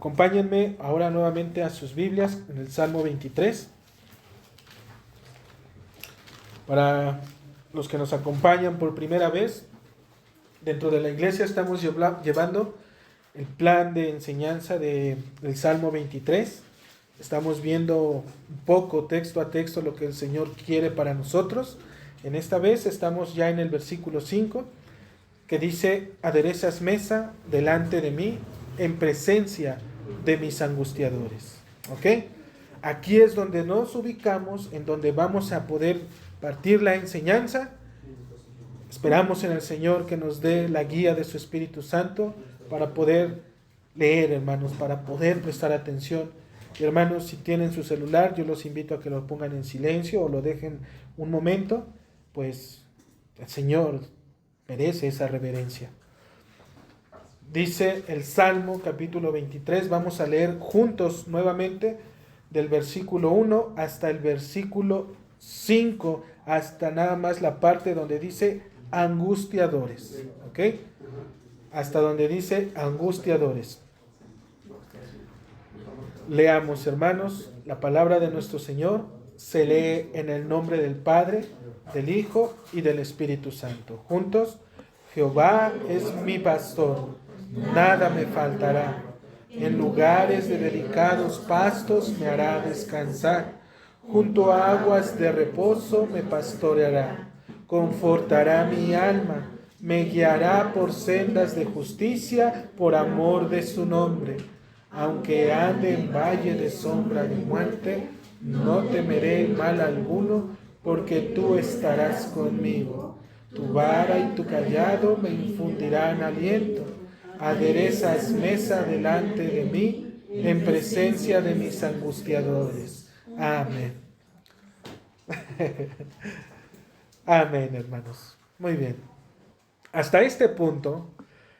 Acompáñenme ahora nuevamente a sus Biblias en el Salmo 23. Para los que nos acompañan por primera vez, dentro de la iglesia estamos llevando el plan de enseñanza del Salmo 23. Estamos viendo un poco texto a texto lo que el Señor quiere para nosotros. En esta vez estamos ya en el versículo 5, que dice: aderezas mesa delante de mí en presencia de mis angustiadores. ¿Ok? Aquí es donde nos ubicamos, en donde vamos a poder partir la enseñanza. Esperamos en el Señor que nos dé la guía de su Espíritu Santo para poder leer, hermanos, para poder prestar atención. Y hermanos, si tienen su celular, yo los invito a que lo pongan en silencio o lo dejen un momento, pues el Señor merece esa reverencia. Dice el Salmo capítulo 23, vamos a leer juntos nuevamente del versículo 1 hasta el versículo 5, hasta nada más la parte donde dice angustiadores, ¿ok? Hasta donde dice angustiadores. Leamos, hermanos, la palabra de nuestro Señor se lee en el nombre del Padre, del Hijo y del Espíritu Santo. Juntos: Jehová es mi pastor, nada me faltará. En lugares de delicados pastos me hará descansar. Junto a aguas de reposo me pastoreará. Confortará mi alma. Me guiará por sendas de justicia por amor de su nombre. Aunque ande en valle de sombra de muerte, no temeré mal alguno, porque tú estarás conmigo. Tu vara y tu cayado me infundirán aliento. Aderezas mesa delante de mí, en presencia de mis angustiadores. Amén. Amén, hermanos. Muy bien. Hasta este punto,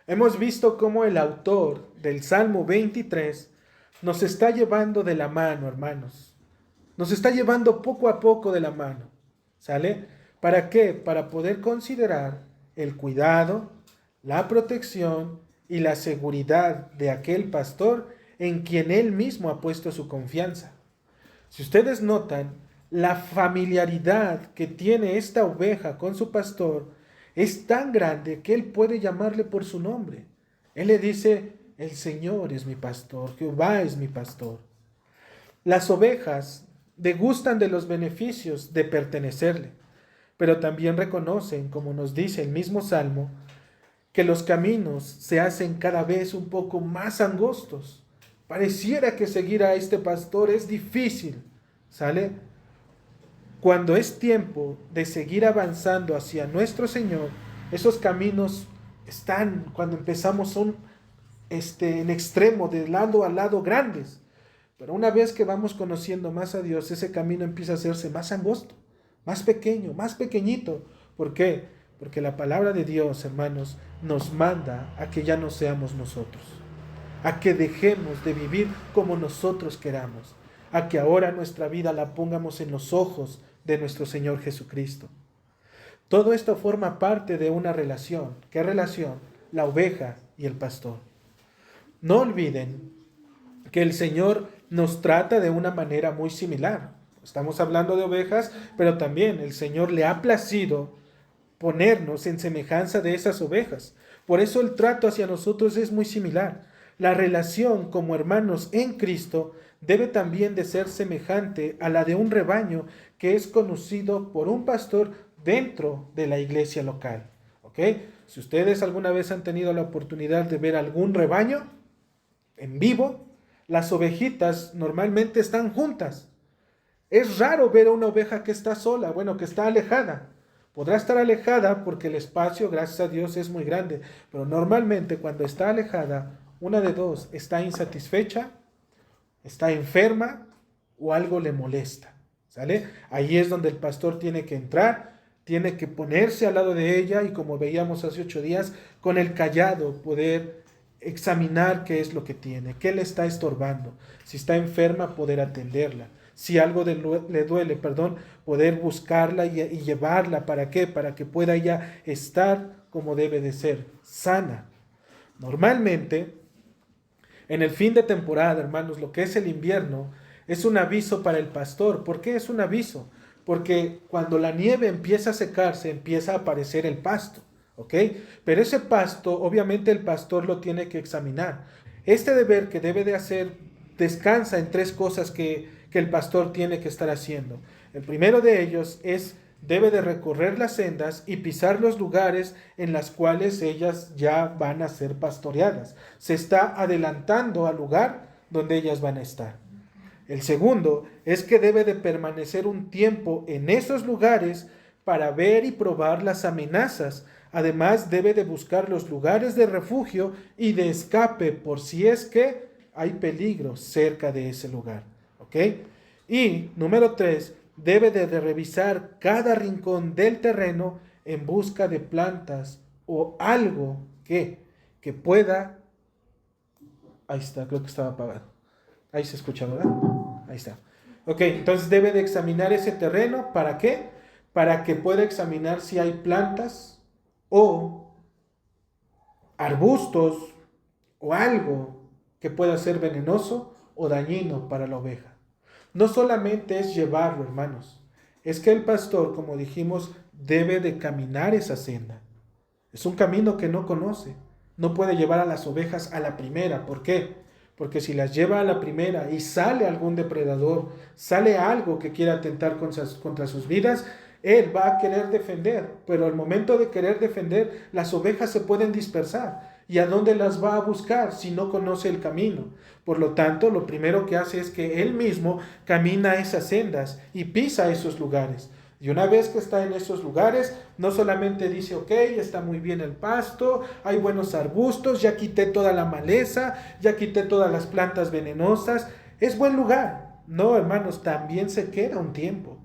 hemos visto cómo el autor del Salmo 23 nos está llevando de la mano, hermanos. Nos está llevando poco a poco de la mano. ¿Sale? ¿Para qué? Para poder considerar el cuidado, la protección y la seguridad de aquel pastor en quien él mismo ha puesto su confianza. Si ustedes notan, la familiaridad que tiene esta oveja con su pastor es tan grande que él puede llamarle por su nombre. Él le dice: el Señor es mi pastor, Jehová es mi pastor. Las ovejas degustan de los beneficios de pertenecerle, pero también reconocen, como nos dice el mismo Salmo, que los caminos se hacen cada vez un poco más angostos. Pareciera que seguir a este pastor es difícil, ¿sale? Cuando es tiempo de seguir avanzando hacia nuestro Señor, esos caminos cuando empezamos, son en extremo, de lado a lado, grandes. Pero una vez que vamos conociendo más a Dios, ese camino empieza a hacerse más angosto, más pequeño, más pequeñito. ¿Por qué? Porque la palabra de Dios, hermanos, nos manda a que ya no seamos nosotros, a que dejemos de vivir como nosotros queramos, a que ahora nuestra vida la pongamos en los ojos de nuestro Señor Jesucristo. Todo esto forma parte de una relación. ¿Qué relación? La oveja y el pastor. No olviden que el Señor nos trata de una manera muy similar. Estamos hablando de ovejas, pero también el Señor le ha placido ponernos en semejanza de esas ovejas. Por eso el trato hacia nosotros es muy similar. La relación como hermanos en Cristo debe también de ser semejante a la de un rebaño que es conocido por un pastor dentro de la iglesia local. ¿Ok? Si ustedes alguna vez han tenido la oportunidad de ver algún rebaño en vivo, las ovejitas normalmente están juntas. Es raro ver a una oveja que está sola, que está alejada. Podrá estar alejada porque el espacio, gracias a Dios, es muy grande, pero normalmente cuando está alejada, una de dos: está insatisfecha, está enferma o algo le molesta. ¿Sale? Ahí es donde el pastor tiene que entrar, tiene que ponerse al lado de ella y, como veíamos hace 8 días, con el cayado poder examinar qué es lo que tiene, qué le está estorbando. Si está enferma, poder atenderla. Si algo le duele, poder buscarla y llevarla. ¿Para qué? Para que pueda ella estar como debe de ser, sana. Normalmente, En el fin de temporada, hermanos, lo que es el invierno, es un aviso para el pastor. ¿Por qué es un aviso? Porque cuando la nieve empieza a secarse, empieza a aparecer el pasto, ¿ok? Pero ese pasto, obviamente el pastor lo tiene que examinar. Este deber que debe de hacer descansa en tres cosas que el pastor tiene que estar haciendo. El primero de ellos es, debe de recorrer las sendas y pisar los lugares en las cuales ellas ya van a ser pastoreadas. Se está adelantando al lugar donde ellas van a estar. El segundo es que debe de permanecer un tiempo en esos lugares para ver y probar las amenazas. Además, debe de buscar los lugares de refugio y de escape por si es que hay peligro cerca de ese lugar. ¿Ok? Y número 3, debe de revisar cada rincón del terreno en busca de plantas o algo que pueda... Ahí está, creo que estaba apagado. Ahí se escucha, ¿verdad? Ahí está. Ok, entonces debe de examinar ese terreno. ¿Para qué? Para que pueda examinar si hay plantas o arbustos o algo que pueda ser venenoso o dañino para la oveja. No solamente es llevarlo, hermanos. Es que el pastor, como dijimos, debe de caminar esa senda. Es un camino que no conoce. No puede llevar a las ovejas a la primera. ¿Por qué? Porque si las lleva a la primera y sale algún depredador, sale algo que quiera atentar contra sus vidas, él va a querer defender. Pero al momento de querer defender, las ovejas se pueden dispersar. ¿Y a dónde las va a buscar si no conoce el camino? Por lo tanto, lo primero que hace es que él mismo camina esas sendas y pisa esos lugares. Y una vez que está en esos lugares, no solamente dice, ok, está muy bien el pasto, hay buenos arbustos, ya quité toda la maleza, ya quité todas las plantas venenosas, es buen lugar. No, hermanos, también se queda un tiempo.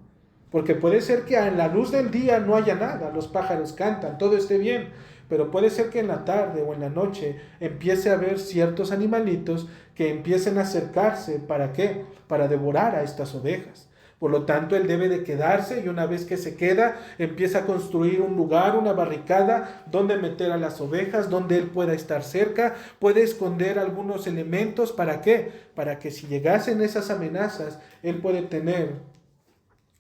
Porque puede ser que a la luz del día no haya nada, los pájaros cantan, todo esté bien, pero puede ser que en la tarde o en la noche empiece a haber ciertos animalitos que empiecen a acercarse. ¿Para qué? Para devorar a estas ovejas. Por lo tanto, él debe de quedarse y una vez que se queda, empieza a construir un lugar, una barricada, donde meter a las ovejas, donde él pueda estar cerca, puede esconder algunos elementos. ¿Para qué? Para que si llegasen esas amenazas, él puede tener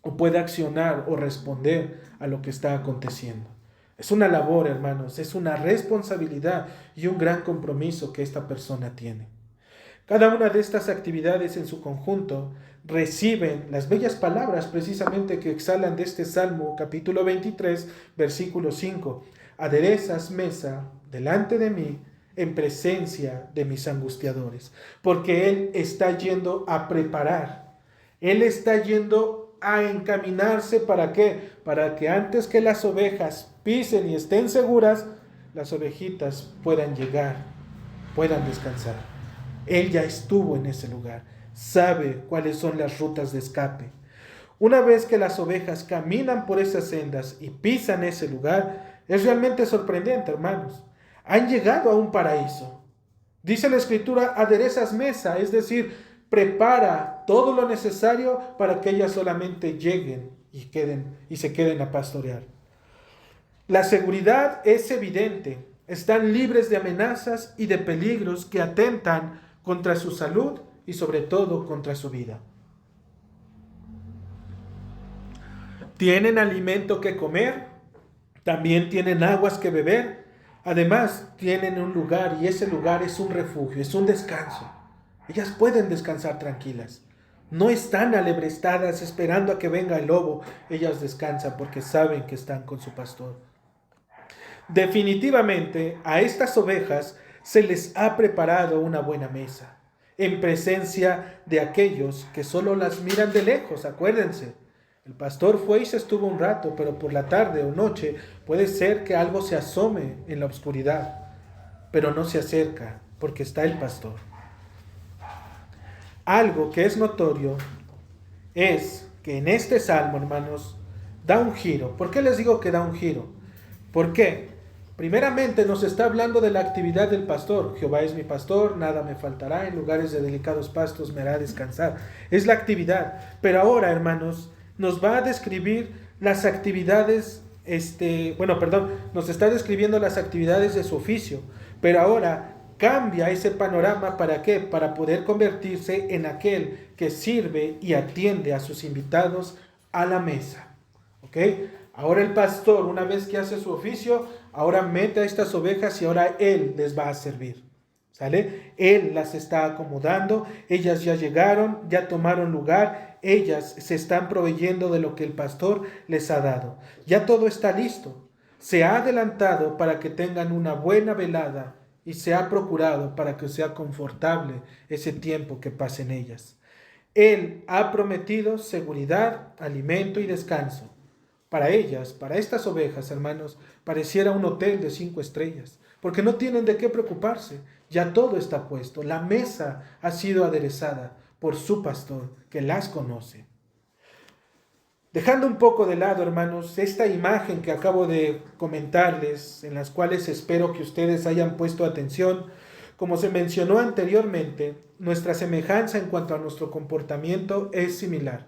o puede accionar o responder a lo que está aconteciendo. Es una labor, hermanos, es una responsabilidad y un gran compromiso que esta persona tiene. Cada una de estas actividades en su conjunto reciben las bellas palabras precisamente que exhalan de este Salmo capítulo 23, versículo 5. Aderezas mesa delante de mí en presencia de mis angustiadores. Porque Él está yendo a preparar. Él está yendo a encaminarse. ¿Para qué? Para que antes que las ovejas pisen y estén seguras, las ovejitas puedan llegar, puedan descansar. Él ya estuvo en ese lugar, sabe cuáles son las rutas de escape. Una vez que las ovejas caminan por esas sendas y pisan ese lugar, es realmente sorprendente, hermanos. Han llegado a un paraíso. Dice la Escritura, aderezas mesa, es decir, prepara todo lo necesario para que ellas solamente lleguen y se queden a pastorear. La seguridad es evidente. Están libres de amenazas y de peligros que atentan contra su salud y sobre todo contra su vida. Tienen alimento que comer, también tienen aguas que beber, además tienen un lugar y ese lugar es un refugio, es un descanso. Ellas pueden descansar tranquilas. No están alebrestadas esperando a que venga el lobo. Ellas descansan porque saben que están con su pastor. Definitivamente a estas ovejas se les ha preparado una buena mesa, en presencia de aquellos que solo las miran de lejos. Acuérdense, el pastor fue y se estuvo un rato, pero por la tarde o noche puede ser que algo se asome en la oscuridad, pero no se acerca porque está el pastor. Algo que es notorio es que en este salmo, hermanos, da un giro. ¿Por qué les digo que da un giro? ¿Por qué? Primeramente nos está hablando de la actividad del pastor. Jehová es mi pastor, nada me faltará, en lugares de delicados pastos me hará descansar. Es la actividad. Pero ahora, hermanos, nos va a describir las actividades, nos está describiendo las actividades de su oficio. Pero ahora cambia ese panorama. ¿Para qué? Para poder convertirse en aquel que sirve y atiende a sus invitados a la mesa. ¿Ok? Ahora el pastor, una vez que hace su oficio, ahora mete a estas ovejas y ahora él les va a servir. ¿Sale? Él las está acomodando, ellas ya llegaron, ya tomaron lugar, ellas se están proveyendo de lo que el pastor les ha dado. Ya todo está listo. Se ha adelantado para que tengan una buena velada y se ha procurado para que sea confortable ese tiempo que pasen ellas. Él ha prometido seguridad, alimento y descanso. Para ellas, para estas ovejas, hermanos, pareciera un hotel de 5 estrellas, porque no tienen de qué preocuparse. Ya todo está puesto. La mesa ha sido aderezada por su pastor, que las conoce. Dejando un poco de lado, hermanos, esta imagen que acabo de comentarles, en las cuales espero que ustedes hayan puesto atención, como se mencionó anteriormente, nuestra semejanza en cuanto a nuestro comportamiento es similar.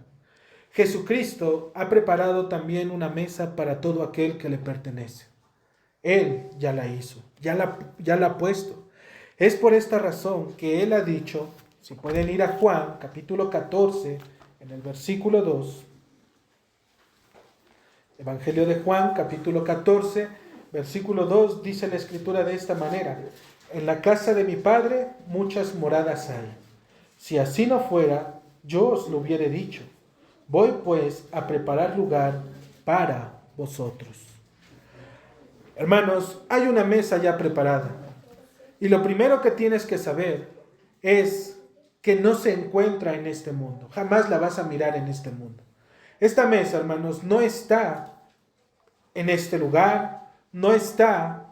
Jesucristo ha preparado también una mesa para todo aquel que le pertenece. Él ya la hizo, ya la ha puesto. Es por esta razón que Él ha dicho, si pueden ir a Juan, capítulo 14, en el versículo 2, Evangelio de Juan, capítulo 14, versículo 2, dice la Escritura de esta manera: en la casa de mi Padre muchas moradas hay. Si así no fuera, yo os lo hubiera dicho. Voy pues a preparar lugar para vosotros. Hermanos, hay una mesa ya preparada. Y lo primero que tienes que saber es que no se encuentra en este mundo. Jamás la vas a mirar en este mundo. Esta mesa, hermanos, no está en este lugar, no está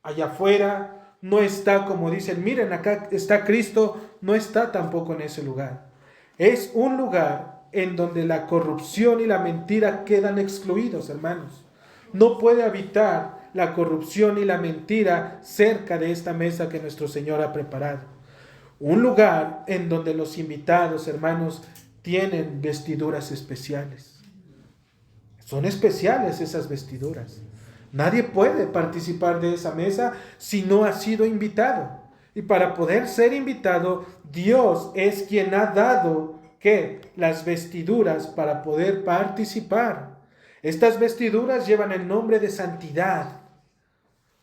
allá afuera, no está como dicen, miren, acá está Cristo, no está tampoco en ese lugar. Es un lugar en donde la corrupción y la mentira quedan excluidos, hermanos. No puede habitar la corrupción y la mentira cerca de esta mesa que nuestro Señor ha preparado. Un lugar en donde los invitados, hermanos, tienen vestiduras especiales. Son especiales esas vestiduras. Nadie puede participar de esa mesa si no ha sido invitado. Y para poder ser invitado, Dios es quien ha dado las vestiduras para poder participar. Estas vestiduras llevan el nombre de santidad.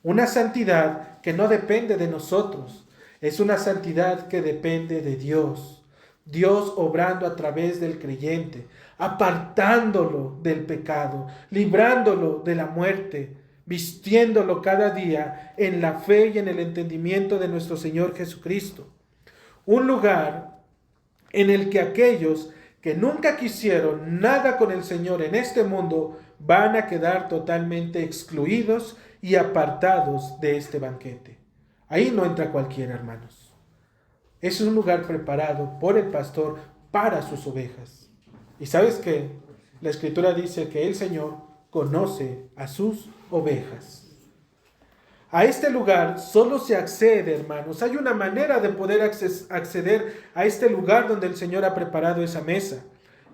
Una santidad que no depende de nosotros. Es una santidad que depende de Dios. Dios obrando a través del creyente, apartándolo del pecado, librándolo de la muerte, vistiéndolo cada día en la fe y en el entendimiento de nuestro Señor Jesucristo. Un lugar en el que aquellos que nunca quisieron nada con el Señor en este mundo van a quedar totalmente excluidos y apartados de este banquete. Ahí no entra cualquiera, hermanos. Es un lugar preparado por el pastor para sus ovejas. ¿Y sabes qué? La Escritura dice que el Señor conoce a sus ovejas. A este lugar solo se accede, hermanos. Hay una manera de poder acceder a este lugar donde el Señor ha preparado esa mesa.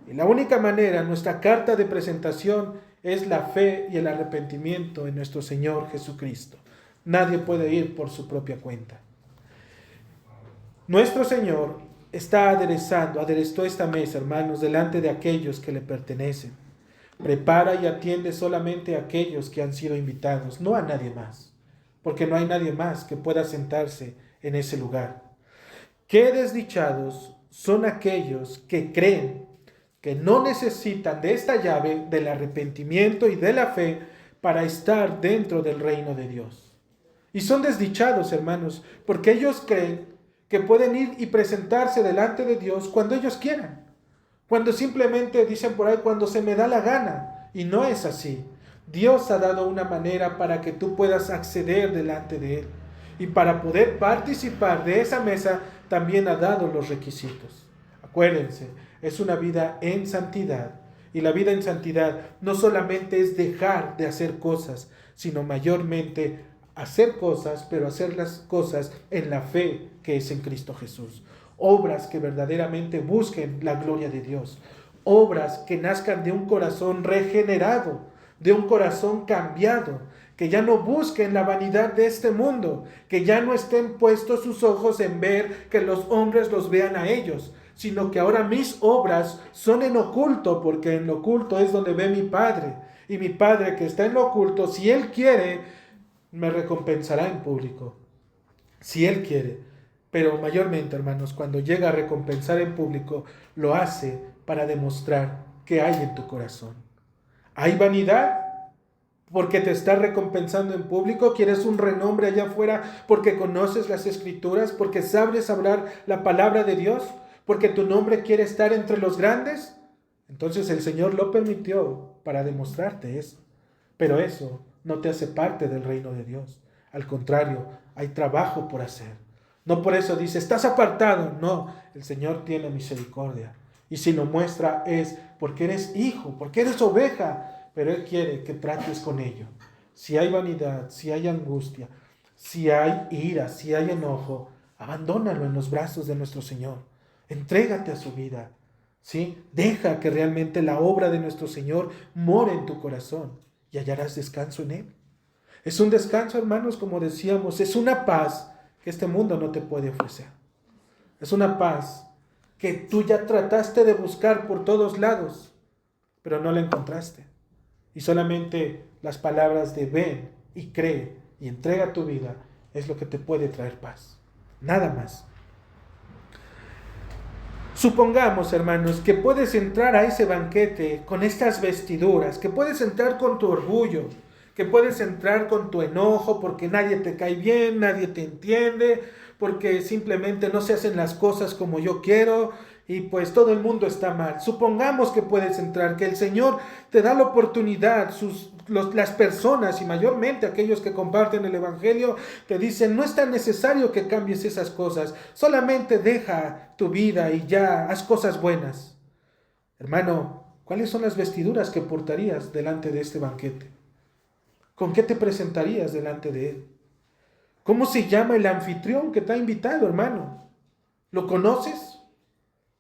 Y la única manera, nuestra carta de presentación, es la fe y el arrepentimiento en nuestro Señor Jesucristo. Nadie puede ir por su propia cuenta. Nuestro Señor aderezó esta mesa, hermanos, delante de aquellos que le pertenecen. Prepara y atiende solamente a aquellos que han sido invitados, no a nadie más, porque no hay nadie más que pueda sentarse en ese lugar. Qué desdichados son aquellos que creen que no necesitan de esta llave del arrepentimiento y de la fe para estar dentro del reino de Dios. Y son desdichados, hermanos, porque ellos creen que pueden ir y presentarse delante de Dios cuando ellos quieran. Cuando simplemente dicen por ahí, cuando se me da la gana. Y no es así. Dios ha dado una manera para que tú puedas acceder delante de Él. Y para poder participar de esa mesa, también ha dado los requisitos. Acuérdense, es una vida en santidad. Y la vida en santidad no solamente es dejar de hacer cosas, sino mayormente hacer cosas, pero hacer las cosas en la fe que es en Cristo Jesús. Obras que verdaderamente busquen la gloria de Dios. Obras que nazcan de un corazón regenerado, de un corazón cambiado, que ya no busquen la vanidad de este mundo, que ya no estén puestos sus ojos en ver que los hombres los vean a ellos, sino que ahora mis obras son en oculto, porque en lo oculto es donde ve mi Padre. Y mi Padre que está en lo oculto, si Él quiere, me recompensará en público. Si Él quiere. Pero mayormente, hermanos, cuando llega a recompensar en público, lo hace para demostrar qué hay en tu corazón. ¿Hay vanidad? Porque te está recompensando en público, quieres un renombre allá afuera porque conoces las escrituras, porque sabes hablar la palabra de Dios, porque tu nombre quiere estar entre los grandes. Entonces el Señor lo permitió para demostrarte eso. Pero eso no te hace parte del reino de Dios. Al contrario, hay trabajo por hacer. No por eso dice, estás apartado. No, el Señor tiene misericordia. Y si lo muestra es porque eres hijo, porque eres oveja. Pero Él quiere que trates con ello. Si hay vanidad, si hay angustia, si hay ira, si hay enojo, abandónalo en los brazos de nuestro Señor. Entrégate a su vida. ¿Sí? Deja que realmente la obra de nuestro Señor more en tu corazón y hallarás descanso en Él. Es un descanso, hermanos, como decíamos, es una paz que este mundo no te puede ofrecer. Es una paz que tú ya trataste de buscar por todos lados, pero no la encontraste. Y solamente las palabras de ven y cree y entrega tu vida es lo que te puede traer paz. Nada más. Supongamos, hermanos, que puedes entrar a ese banquete con estas vestiduras, que puedes entrar con tu orgullo, que puedes entrar con tu enojo porque nadie te cae bien, nadie te entiende, porque simplemente no se hacen las cosas como yo quiero y pues todo el mundo está mal. Supongamos que puedes entrar, que el Señor te da la oportunidad, las personas y mayormente aquellos que comparten el Evangelio te dicen, no es tan necesario que cambies esas cosas, solamente deja tu vida y ya haz cosas buenas. Hermano, ¿cuáles son las vestiduras que portarías delante de este banquete? ¿Con qué te presentarías delante de Él? ¿Cómo se llama el anfitrión que te ha invitado, hermano? ¿Lo conoces?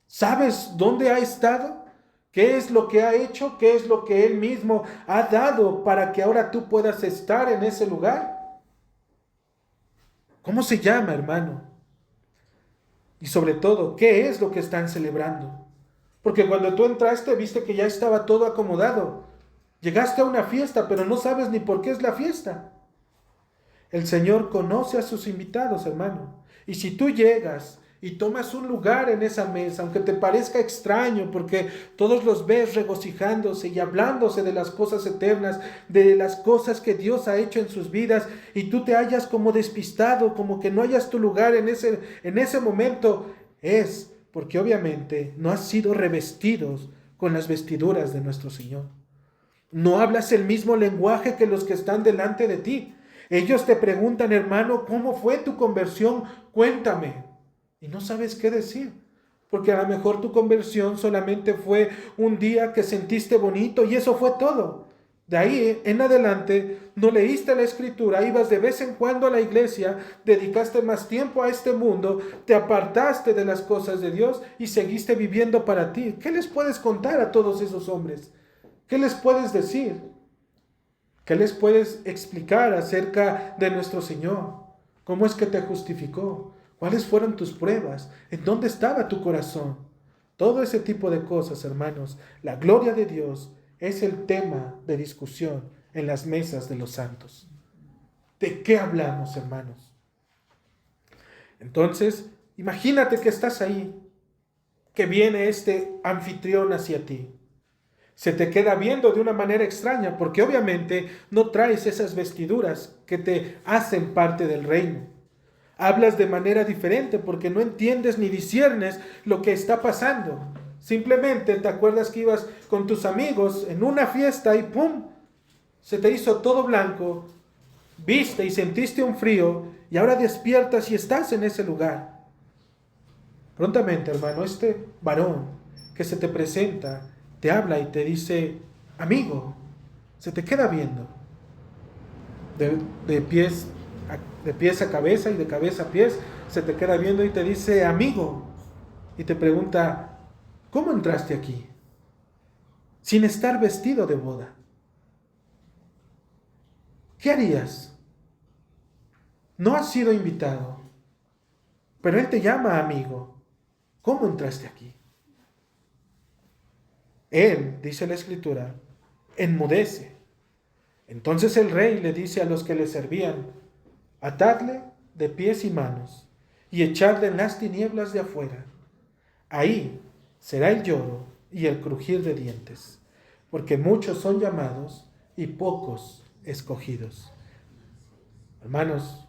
¿Sabes dónde ha estado? ¿Qué es lo que ha hecho? ¿Qué es lo que Él mismo ha dado para que ahora tú puedas estar en ese lugar? ¿Cómo se llama, hermano? Y sobre todo, ¿qué es lo que están celebrando? Porque cuando tú entraste, viste que ya estaba todo acomodado. Llegaste a una fiesta, pero no sabes ni por qué es la fiesta. El Señor conoce a sus invitados, hermano. Y si tú llegas y tomas un lugar en esa mesa, aunque te parezca extraño, porque todos los ves regocijándose y hablándose de las cosas eternas, de las cosas que Dios ha hecho en sus vidas, y tú te hallas como despistado, como que no hayas tu lugar en ese momento, es porque obviamente no has sido revestidos con las vestiduras de nuestro Señor. No hablas el mismo lenguaje que los que están delante de ti. Ellos te preguntan, hermano, ¿cómo fue tu conversión? Cuéntame. Y no sabes qué decir. Porque a lo mejor tu conversión solamente fue un día que sentiste bonito y eso fue todo. De ahí en adelante no leíste la escritura, ibas de vez en cuando a la iglesia, dedicaste más tiempo a este mundo, te apartaste de las cosas de Dios y seguiste viviendo para ti. ¿Qué les puedes contar a todos esos hombres? ¿Qué les puedes decir? ¿Qué les puedes explicar acerca de nuestro Señor? ¿Cómo es que te justificó? ¿Cuáles fueron tus pruebas? ¿En dónde estaba tu corazón? Todo ese tipo de cosas, hermanos. La gloria de Dios es el tema de discusión en las mesas de los santos. ¿De qué hablamos, hermanos? Entonces, imagínate que estás ahí, que viene este anfitrión hacia ti. Se te queda viendo de una manera extraña porque obviamente no traes esas vestiduras que te hacen parte del reino. Hablas de manera diferente porque no entiendes ni disciernes lo que está pasando. Simplemente te acuerdas que ibas con tus amigos en una fiesta y ¡pum! Se te hizo todo blanco, viste y sentiste un frío y ahora despiertas y estás en ese lugar. Prontamente, hermano, este varón que se te presenta te habla y te dice, amigo, se te queda viendo de pies a cabeza y de cabeza a pies, se te queda viendo y te dice, amigo, y te pregunta, ¿cómo entraste aquí? Sin estar vestido de boda. ¿qué harías? No has sido invitado, pero Él te llama amigo. ¿Cómo entraste aquí? Él, dice la Escritura, enmudece. Entonces el rey le dice a los que le servían: atadle de pies y manos y echadle en las tinieblas de afuera. Ahí será el lloro y el crujir de dientes, porque muchos son llamados y pocos escogidos. Hermanos,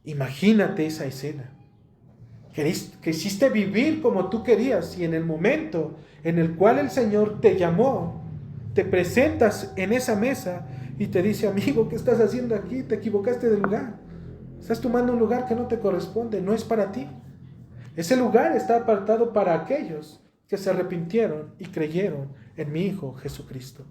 imagínate esa escena. Quisiste vivir como tú querías, y en el momento en el cual el Señor te llamó, te presentas en esa mesa y te dice: amigo, ¿qué estás haciendo aquí? Te equivocaste de lugar. Estás tomando un lugar que no te corresponde, no es para ti. Ese lugar está apartado para aquellos que se arrepintieron y creyeron en mi Hijo Jesucristo.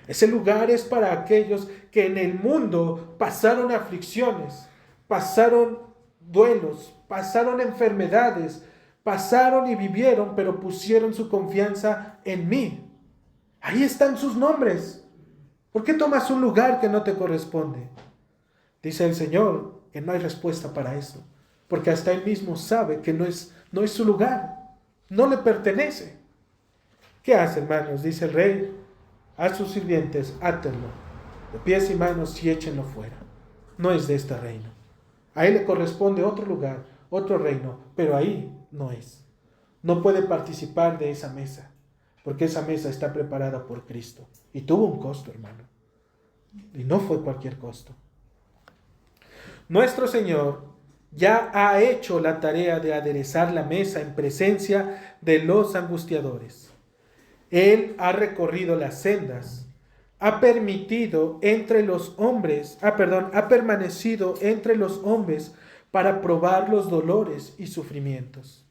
Ese lugar es para aquellos que en el mundo pasaron aflicciones, pasaron duelos, pasaron enfermedades, pasaron y vivieron, pero pusieron su confianza en mí. Ahí están sus nombres. ¿Por qué tomas un lugar que no te corresponde? Dice el Señor que no hay respuesta para eso, porque hasta Él mismo sabe que no es su lugar, no le pertenece. ¿Qué hace, hermanos? Dice el rey a sus sirvientes: átenlo de pies y manos y échenlo fuera. No es de este reino. A Él le corresponde otro lugar, otro reino, pero ahí no es. No puede participar de esa mesa, porque esa mesa está preparada por Cristo. Y tuvo un costo, hermano. Y no fue cualquier costo. Nuestro Señor ya ha hecho la tarea de aderezar la mesa en presencia de los angustiadores. Él ha recorrido las sendas, ha permanecido entre los hombres para probar los dolores y sufrimientos.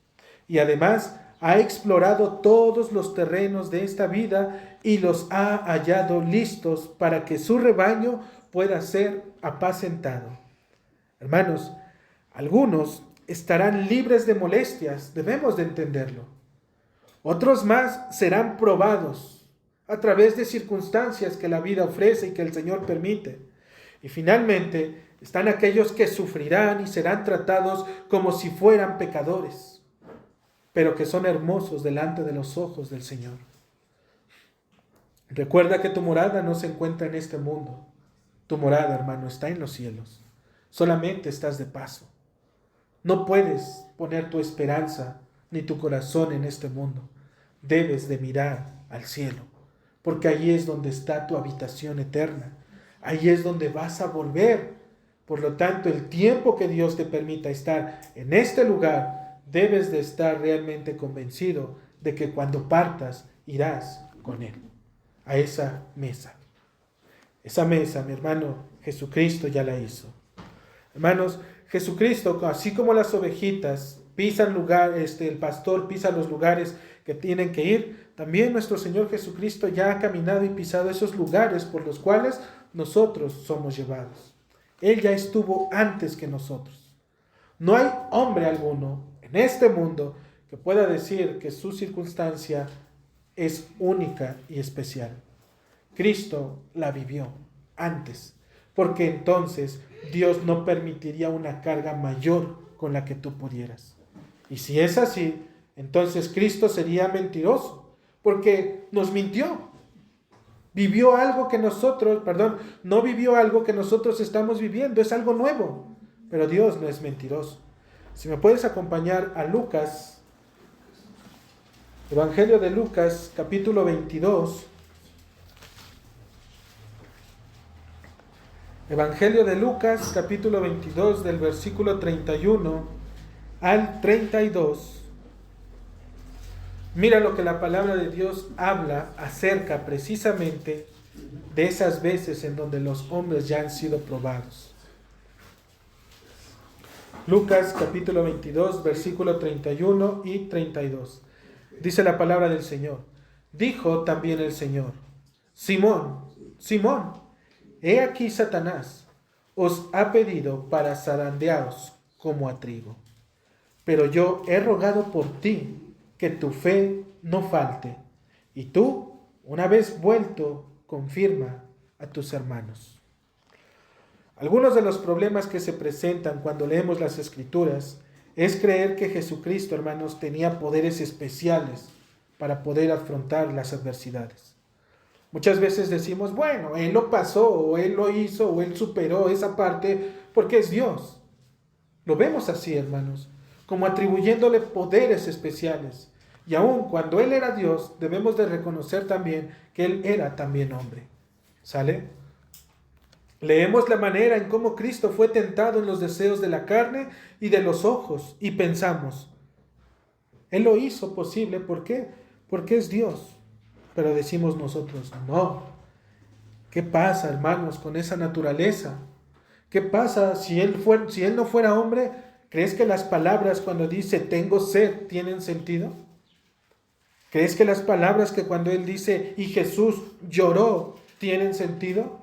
Y además ha explorado todos los terrenos de esta vida y los ha hallado listos para que su rebaño pueda ser apacentado. Hermanos, algunos estarán libres de molestias, debemos de entenderlo. Otros más serán probados a través de circunstancias que la vida ofrece y que el Señor permite. Y finalmente están aquellos que sufrirán y serán tratados como si fueran pecadores, pero que son hermosos delante de los ojos del Señor. Recuerda que tu morada no se encuentra en este mundo. Tu morada, hermano, está en los cielos. Solamente estás de paso. No puedes poner tu esperanza ni tu corazón en este mundo. Debes de mirar al cielo, porque allí es donde está tu habitación eterna. Ahí es donde vas a volver. Por lo tanto, el tiempo que Dios te permita estar en este lugar, debes de estar realmente convencido de que cuando partas, irás con Él a esa mesa. Esa mesa, mi hermano, Jesucristo ya la hizo. Hermanos, Jesucristo, así como las ovejitas pisan lugares, el pastor pisa los lugares que tienen que ir, también nuestro Señor Jesucristo ya ha caminado y pisado esos lugares por los cuales nosotros somos llevados. Él ya estuvo antes que nosotros. No hay hombre alguno en este mundo que pueda decir que su circunstancia es única y especial. Cristo la vivió antes, porque entonces Dios no permitiría una carga mayor con la que tú pudieras. Y si es así, entonces Cristo sería mentiroso, porque nos mintió. Vivió algo que no vivió algo que nosotros estamos viviendo, es algo nuevo. Pero Dios no es mentiroso. Si me puedes acompañar a Lucas, Evangelio de Lucas, capítulo 22. Evangelio de Lucas, capítulo 22, del versículo 31 al 32. Mira lo que la palabra de Dios habla acerca precisamente de esas veces en donde los hombres ya han sido probados. Lucas, capítulo 22, versículo 31 y 32. Dice la palabra del Señor. Dijo también el Señor: Simón, Simón, he aquí Satanás os ha pedido para zarandearos como a trigo. Pero yo he rogado por ti que tu fe no falte, y tú, una vez vuelto, confirma a tus hermanos. Algunos de los problemas que se presentan cuando leemos las Escrituras es creer que Jesucristo, hermanos, tenía poderes especiales para poder afrontar las adversidades. Muchas veces decimos, bueno, Él lo pasó, o Él lo hizo, o Él superó esa parte porque es Dios. Lo vemos así, hermanos, como atribuyéndole poderes especiales. Y aun cuando Él era Dios, debemos de reconocer también que Él era también hombre. ¿Sale? Leemos la manera en cómo Cristo fue tentado en los deseos de la carne y de los ojos y pensamos, Él lo hizo posible, ¿por qué? Porque es Dios. Pero decimos nosotros, no. ¿Qué pasa, hermanos, con esa naturaleza? ¿Qué pasa si él no fuera hombre? ¿Crees que las palabras cuando dice tengo sed tienen sentido? ¿Crees que las palabras que cuando Él dice y Jesús lloró tienen sentido?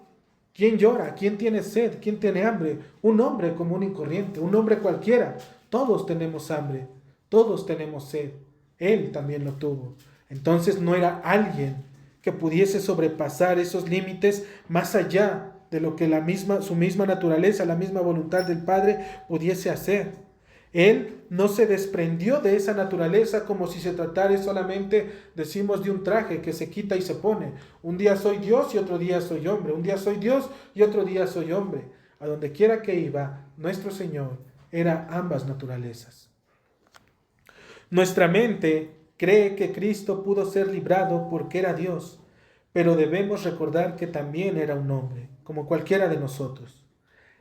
¿Quién llora? ¿Quién tiene sed? ¿Quién tiene hambre? Un hombre común y corriente, un hombre cualquiera. Todos tenemos hambre, todos tenemos sed. Él también lo tuvo. Entonces no era alguien que pudiese sobrepasar esos límites más allá de lo que su misma naturaleza, la misma voluntad del Padre pudiese hacer. Él no se desprendió de esa naturaleza como si se tratara solamente, decimos, de un traje que se quita y se pone. Un día soy Dios y otro día soy hombre. Un día soy Dios y otro día soy hombre. A donde quiera que iba, nuestro Señor era ambas naturalezas. Nuestra mente cree que Cristo pudo ser librado porque era Dios, pero debemos recordar que también era un hombre, como cualquiera de nosotros.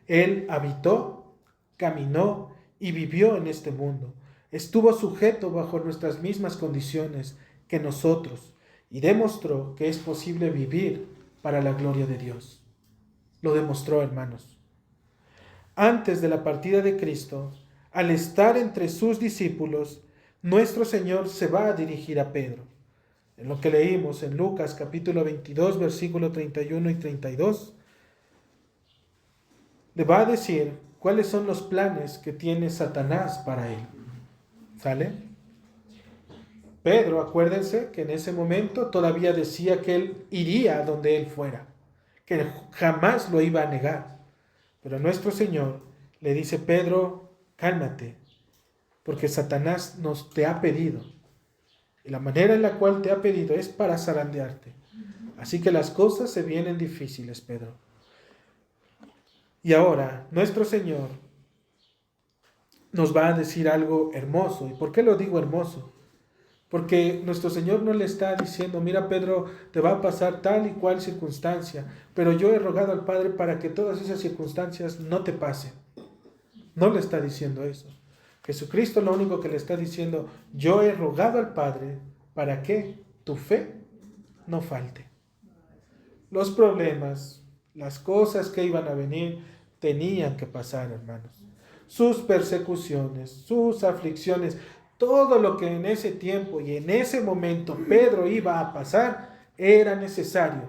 Él habitó, caminó y vivió en este mundo. Estuvo sujeto bajo nuestras mismas condiciones que nosotros y demostró que es posible vivir para la gloria de Dios. Lo demostró, hermanos. Antes de la partida de Cristo, al estar entre sus discípulos, nuestro Señor se va a dirigir a Pedro. En lo que leímos en Lucas capítulo 22, versículo 31 y 32, le va a decir cuáles son los planes que tiene Satanás para él. ¿Sale? Pedro, acuérdense que en ese momento todavía decía que él iría a donde él fuera, que jamás lo iba a negar. Pero nuestro Señor le dice, Pedro, cálmate, porque Satanás te ha pedido. Y la manera en la cual te ha pedido es para zarandearte. Así que las cosas se vienen difíciles, Pedro. Y ahora, nuestro Señor nos va a decir algo hermoso. ¿Y por qué lo digo hermoso? Porque nuestro Señor no le está diciendo, mira Pedro, te va a pasar tal y cual circunstancia, pero yo he rogado al Padre para que todas esas circunstancias no te pasen. No le está diciendo eso. Jesucristo lo único que le está diciendo, yo he rogado al Padre para que tu fe no falte. Los problemas, las cosas que iban a venir, tenían que pasar, hermanos. Sus persecuciones, sus aflicciones, todo lo que en ese tiempo y en ese momento Pedro iba a pasar, era necesario.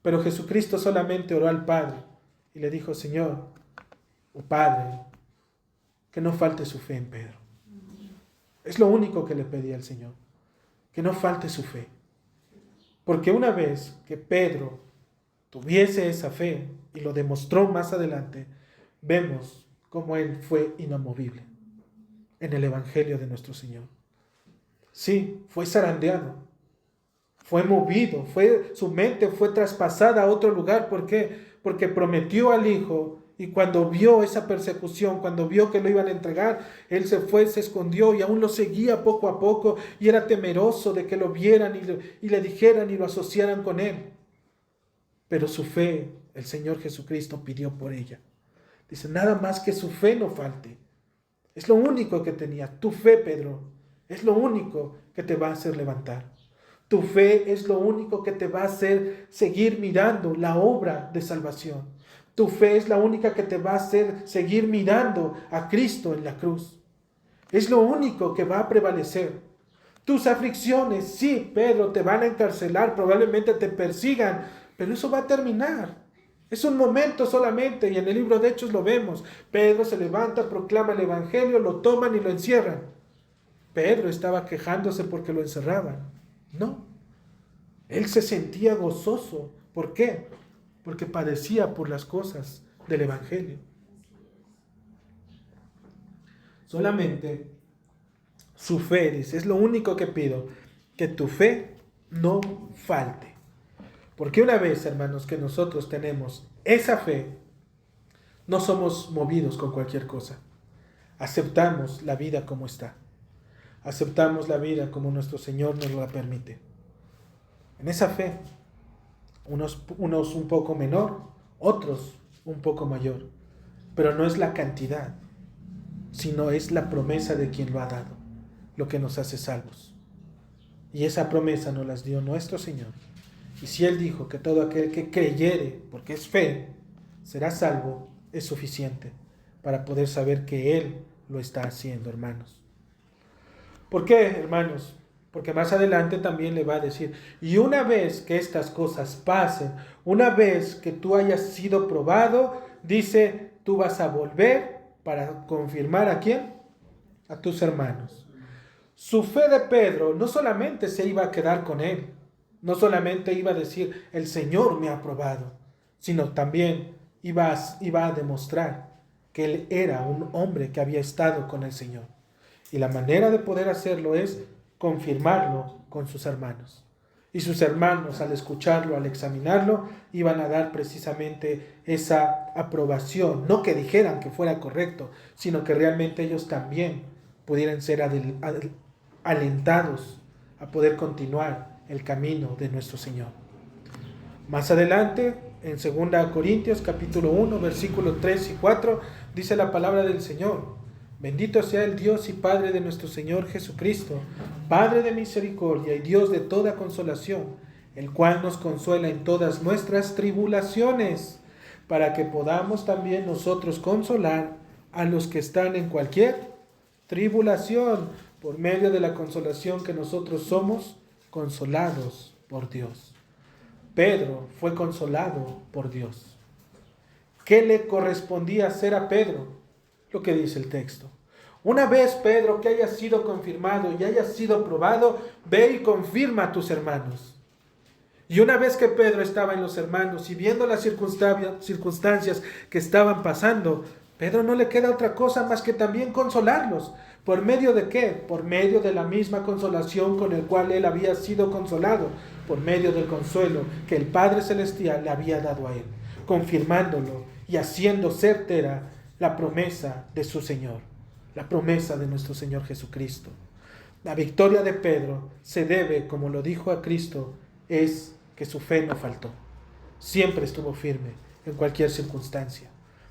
Pero Jesucristo solamente oró al Padre y le dijo, Señor, oh Padre, que no falte su fe en Pedro. Es lo único que le pedía al Señor, que no falte su fe. Porque una vez que Pedro tuviese esa fe, y lo demostró más adelante, vemos cómo él fue inamovible en el Evangelio de nuestro Señor. Sí, fue zarandeado, fue movido, su mente fue traspasada a otro lugar. ¿Por qué? Porque prometió al Hijo, y cuando vio esa persecución, cuando vio que lo iban a entregar, él se fue, se escondió y aún lo seguía poco a poco, y era temeroso de que lo vieran y le dijeran y lo asociaran con él. Pero su fe, el Señor Jesucristo pidió por ella. Dice, nada más que su fe no falte. Es lo único que tenía. Tu fe, Pedro, es lo único que te va a hacer levantar. Tu fe es lo único que te va a hacer seguir mirando la obra de salvación. Tu fe es la única que te va a hacer seguir mirando a Cristo en la cruz. Es lo único que va a prevalecer. Tus aflicciones, sí, Pedro, te van a encarcelar, probablemente te persigan, pero eso va a terminar. Es un momento solamente, y en el libro de Hechos lo vemos. Pedro se levanta, proclama el Evangelio, lo toman y lo encierran. Pedro estaba quejándose porque lo encerraban. No. Él se sentía gozoso. ¿Por qué? Porque padecía por las cosas del Evangelio. Solamente su fe, dice, es lo único que pido, que tu fe no falte. Porque una vez, hermanos, que nosotros tenemos esa fe, no somos movidos con cualquier cosa. Aceptamos la vida como está. Aceptamos la vida como nuestro Señor nos la permite. En esa fe, unos un poco menor, otros un poco mayor. Pero no es la cantidad, sino es la promesa de quien lo ha dado, lo que nos hace salvos. Y esa promesa nos las dio nuestro Señor. Y si Él dijo que todo aquel que creyere, porque es fe, será salvo, es suficiente para poder saber que Él lo está haciendo, hermanos. ¿Por qué, hermanos? Porque más adelante también le va a decir, y una vez que estas cosas pasen, una vez que tú hayas sido probado, dice, tú vas a volver para confirmar ¿a quién? A tus hermanos. Su fe de Pedro no solamente se iba a quedar con él, no solamente iba a decir, el Señor me ha probado, sino también iba a demostrar que él era un hombre que había estado con el Señor. Y la manera de poder hacerlo es confirmarlo con sus hermanos. Y sus hermanos, al escucharlo, al examinarlo, iban a dar precisamente esa aprobación. No que dijeran que fuera correcto, sino que realmente ellos también pudieran ser alentados a poder continuar el camino de nuestro Señor. Más adelante, en 2 Corintios capítulo 1, versículos 3 y 4, dice la palabra del Señor: bendito sea el Dios y Padre de nuestro Señor Jesucristo, Padre de misericordia y Dios de toda consolación, el cual nos consuela en todas nuestras tribulaciones, para que podamos también nosotros consolar a los que están en cualquier tribulación, por medio de la consolación que nosotros somos consolados por Dios. Pedro fue consolado por Dios. ¿Qué le correspondía hacer a Pedro? Lo que dice el texto. Una vez, Pedro, que haya sido confirmado y haya sido probado, ve y confirma a tus hermanos. Y una vez que Pedro estaba en los hermanos y viendo las circunstancias que estaban pasando, Pedro no le queda otra cosa más que también consolarlos. ¿Por medio de qué? Por medio de la misma consolación con el cual él había sido consolado, por medio del consuelo que el Padre Celestial le había dado a él, confirmándolo y haciendo certera la promesa de su Señor, la promesa de nuestro Señor Jesucristo. La victoria de Pedro se debe, como lo dijo a Cristo, es que su fe no faltó. Siempre estuvo firme en cualquier circunstancia.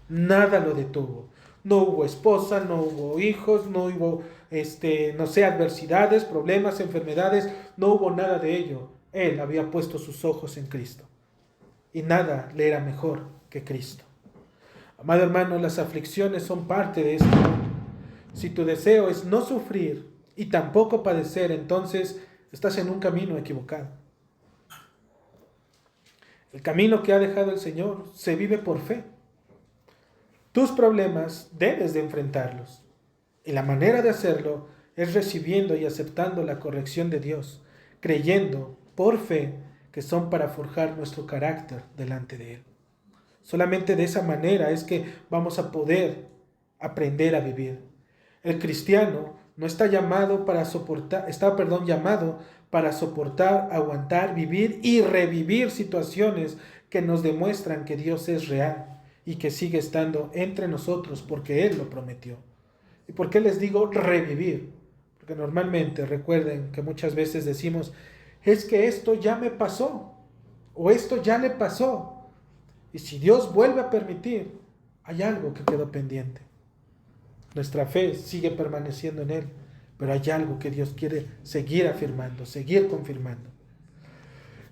Nada lo detuvo. No hubo esposa, no hubo hijos, no hubo, adversidades, problemas, enfermedades. No hubo nada de ello. Él había puesto sus ojos en Cristo. Y nada le era mejor que Cristo. Amado hermano, las aflicciones son parte de este mundo. Si tu deseo es no sufrir y tampoco padecer, entonces estás en un camino equivocado. El camino que ha dejado el Señor se vive por fe. Tus problemas debes de enfrentarlos. Y la manera de hacerlo es recibiendo y aceptando la corrección de Dios, creyendo por fe que son para forjar nuestro carácter delante de Él. Solamente de esa manera es que vamos a poder aprender a vivir. El cristiano no está llamado para soportar, llamado para soportar, aguantar, vivir y revivir situaciones que nos demuestran que Dios es real y que sigue estando entre nosotros porque Él lo prometió. ¿Y por qué les digo revivir? Porque normalmente recuerden que muchas veces decimos, es que esto ya me pasó o esto ya le pasó. Y si Dios vuelve a permitir, hay algo que quedó pendiente. Nuestra fe sigue permaneciendo en Él, pero hay algo que Dios quiere seguir afirmando, seguir confirmando.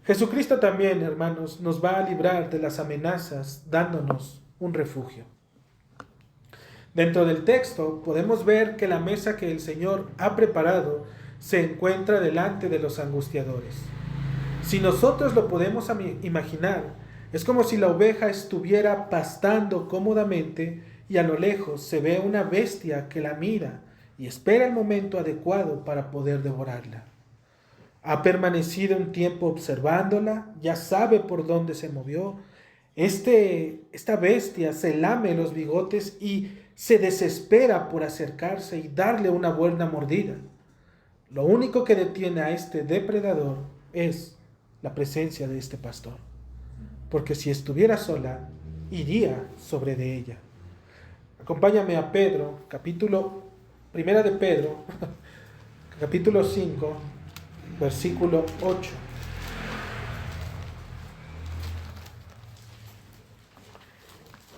Jesucristo también, hermanos, nos va a librar de las amenazas dándonos un refugio. Dentro del texto podemos ver que la mesa que el Señor ha preparado se encuentra delante de los angustiadores. Si nosotros lo podemos imaginar, es como si la oveja estuviera pastando cómodamente y a lo lejos se ve una bestia que la mira y espera el momento adecuado para poder devorarla. Ha permanecido un tiempo observándola, ya sabe por dónde se movió, Esta bestia se lame los bigotes y se desespera por acercarse y darle una buena mordida. Lo único que detiene a este depredador es la presencia de este pastor, porque si estuviera sola, iría sobre de ella. Acompáñame a Pedro, primera de Pedro, capítulo 5, versículo 8.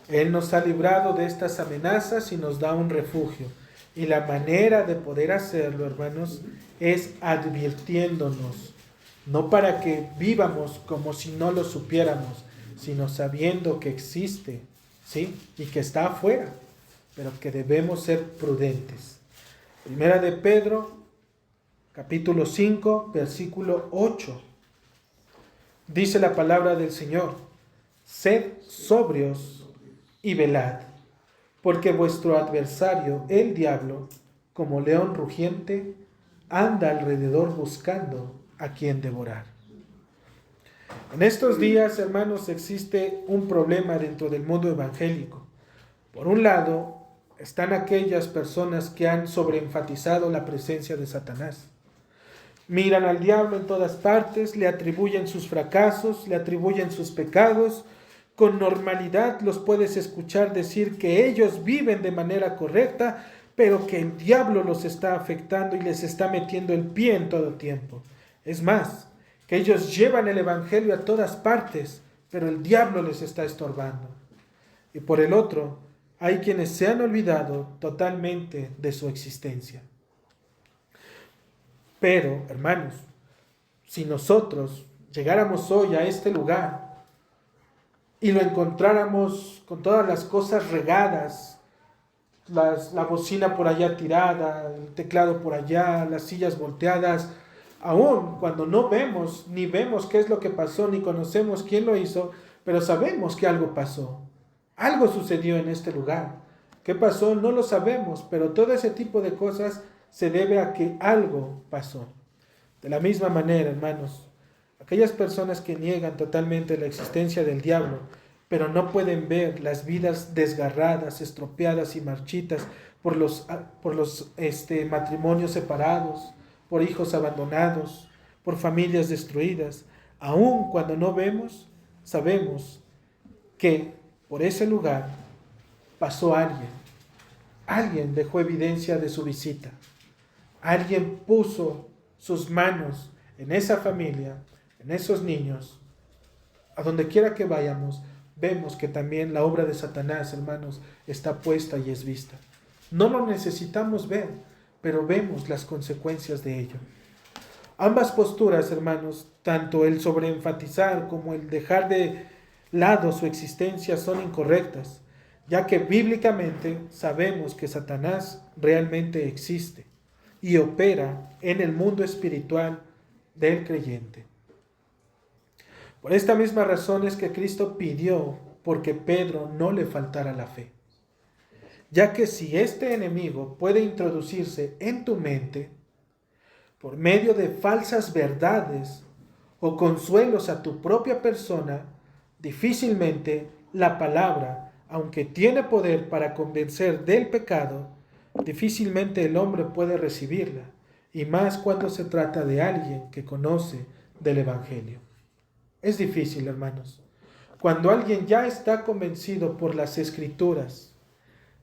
Él nos ha librado de estas amenazas y nos da un refugio. Y la manera de poder hacerlo, hermanos, es advirtiéndonos, no para que vivamos como si no lo supiéramos, sino sabiendo que existe, ¿sí? Y que está afuera, pero que debemos ser prudentes. Primera de Pedro, capítulo 5, versículo 8. Dice la palabra del Señor: sed sobrios y velad, porque vuestro adversario, el diablo, como león rugiente, anda alrededor buscando a quien devorar. En estos días, hermanos, existe un problema dentro del mundo evangélico. Por un lado, están aquellas personas que han sobreenfatizado la presencia de Satanás. Miran al diablo en todas partes, le atribuyen sus fracasos, le atribuyen sus pecados. Con normalidad los puedes escuchar decir que ellos viven de manera correcta, pero que el diablo los está afectando y les está metiendo el pie en todo tiempo. Es más, que ellos llevan el evangelio a todas partes, pero el diablo les está estorbando. Y por el otro, hay quienes se han olvidado totalmente de su existencia. Pero, hermanos, si nosotros llegáramos hoy a este lugar y lo encontráramos con todas las cosas regadas, la bocina por allá tirada, el teclado por allá, las sillas volteadas, aún cuando no vemos, ni vemos qué es lo que pasó, ni conocemos quién lo hizo, pero sabemos que algo pasó. Algo sucedió en este lugar. ¿Qué pasó? No lo sabemos, pero todo ese tipo de cosas se debe a que algo pasó. De la misma manera, hermanos, aquellas personas que niegan totalmente la existencia del diablo, pero no pueden ver las vidas desgarradas, estropeadas y marchitas por los matrimonios separados, por hijos abandonados, por familias destruidas. Aun cuando no vemos, sabemos que por ese lugar pasó alguien. Alguien dejó evidencia de su visita. Alguien puso sus manos en esa familia, en esos niños. A donde quiera que vayamos, vemos que también la obra de Satanás, hermanos, está puesta y es vista. No lo necesitamos ver, pero vemos las consecuencias de ello. Ambas posturas, hermanos, tanto el sobreenfatizar como el dejar de lado su existencia, son incorrectas, ya que bíblicamente sabemos que Satanás realmente existe y opera en el mundo espiritual del creyente. Por esta misma razón es que Cristo pidió porque Pedro no le faltara la fe, ya que si este enemigo puede introducirse en tu mente por medio de falsas verdades o consuelos a tu propia persona, difícilmente la palabra, aunque tiene poder para convencer del pecado, difícilmente el hombre puede recibirla, y más cuando se trata de alguien que conoce del Evangelio. Es difícil, hermanos. Cuando alguien ya está convencido por las Escrituras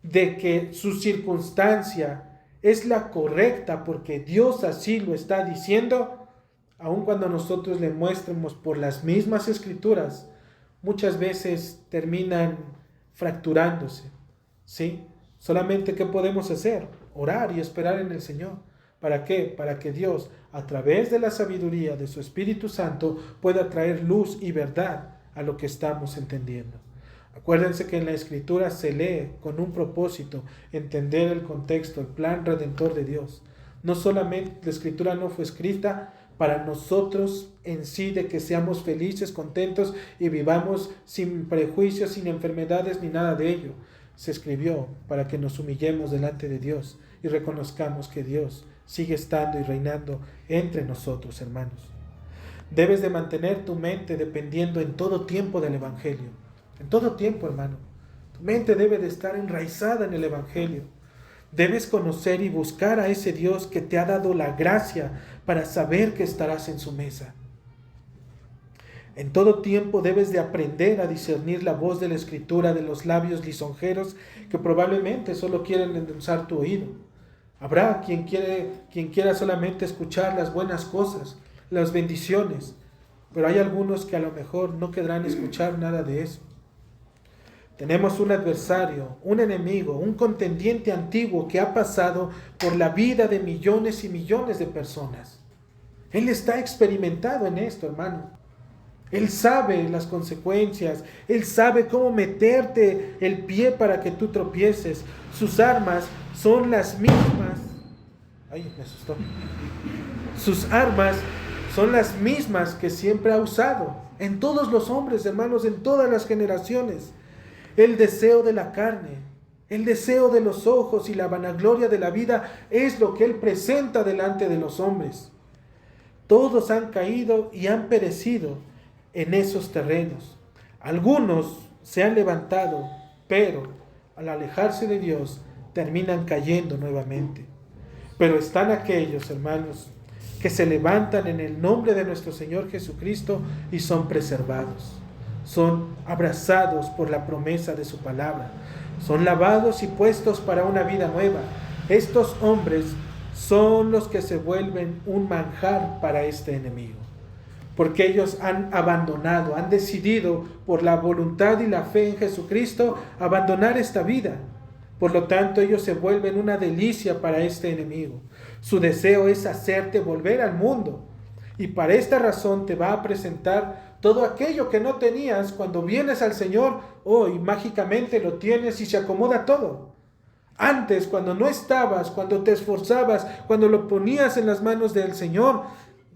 de que su circunstancia es la correcta porque Dios así lo está diciendo, aun cuando nosotros le muestremos por las mismas Escrituras, muchas veces terminan fracturándose, ¿sí? Solamente, ¿qué podemos hacer? Orar y esperar en el Señor. ¿Para qué? Para que Dios, a través de la sabiduría de su Espíritu Santo, pueda traer luz y verdad a lo que estamos entendiendo. Acuérdense que en la Escritura se lee con un propósito, entender el contexto, el plan redentor de Dios. No solamente la Escritura no fue escrita para nosotros en sí, de que seamos felices, contentos y vivamos sin prejuicios, sin enfermedades ni nada de ello. Se escribió para que nos humillemos delante de Dios y reconozcamos que Dios sigue estando y reinando entre nosotros, hermanos. Debes de mantener tu mente dependiendo en todo tiempo del Evangelio. En todo tiempo, hermano. Tu mente debe de estar enraizada en el Evangelio. Debes conocer y buscar a ese Dios que te ha dado la gracia para saber que estarás en su mesa. En todo tiempo debes de aprender a discernir la voz de la Escritura de los labios lisonjeros que probablemente solo quieren endulzar tu oído. Habrá quien quiera solamente escuchar las buenas cosas, las bendiciones, pero hay algunos que a lo mejor no querrán escuchar nada de eso. Tenemos un adversario, un enemigo, un contendiente antiguo que ha pasado por la vida de millones y millones de personas. Él está experimentado en esto, hermano. Él sabe las consecuencias, Él sabe cómo meterte el pie para que tú tropieces. Sus armas son las mismas. Ay, me asustó. Sus armas son las mismas que siempre ha usado en todos los hombres, hermanos, en todas las generaciones. El deseo de la carne, el deseo de los ojos y la vanagloria de la vida es lo que Él presenta delante de los hombres. Todos han caído y han perecido en esos terrenos. Algunos se han levantado, pero al alejarse de Dios terminan cayendo nuevamente. Pero están aquellos, hermanos, que se levantan en el nombre de nuestro Señor Jesucristo y son preservados. Son abrazados por la promesa de su palabra. Son lavados y puestos para una vida nueva. Estos hombres son los que se vuelven un manjar para este enemigo. Porque ellos han abandonado, han decidido por la voluntad y la fe en Jesucristo abandonar esta vida. Por lo tanto, ellos se vuelven una delicia para este enemigo. Su deseo es hacerte volver al mundo. Y para esta razón te va a presentar todo aquello que no tenías. Cuando vienes al Señor, hoy mágicamente lo tienes y se acomoda todo. Antes, cuando no estabas, cuando te esforzabas, cuando lo ponías en las manos del Señor,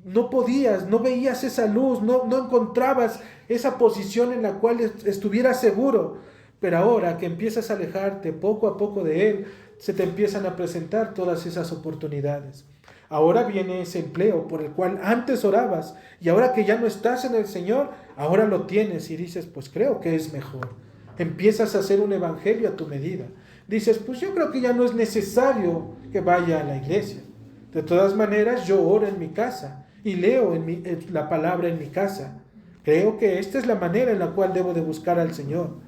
no podías, no veías esa luz, no encontrabas esa posición en la cual estuvieras seguro. Pero ahora que empiezas a alejarte poco a poco de Él, se te empiezan a presentar todas esas oportunidades. Ahora viene ese empleo por el cual antes orabas y ahora que ya no estás en el Señor, ahora lo tienes y dices, pues creo que es mejor. Empiezas a hacer un evangelio a tu medida. Dices, pues yo creo que ya no es necesario que vaya a la iglesia. De todas maneras, yo oro en mi casa y leo la palabra en mi casa. Creo que esta es la manera en la cual debo de buscar al Señor.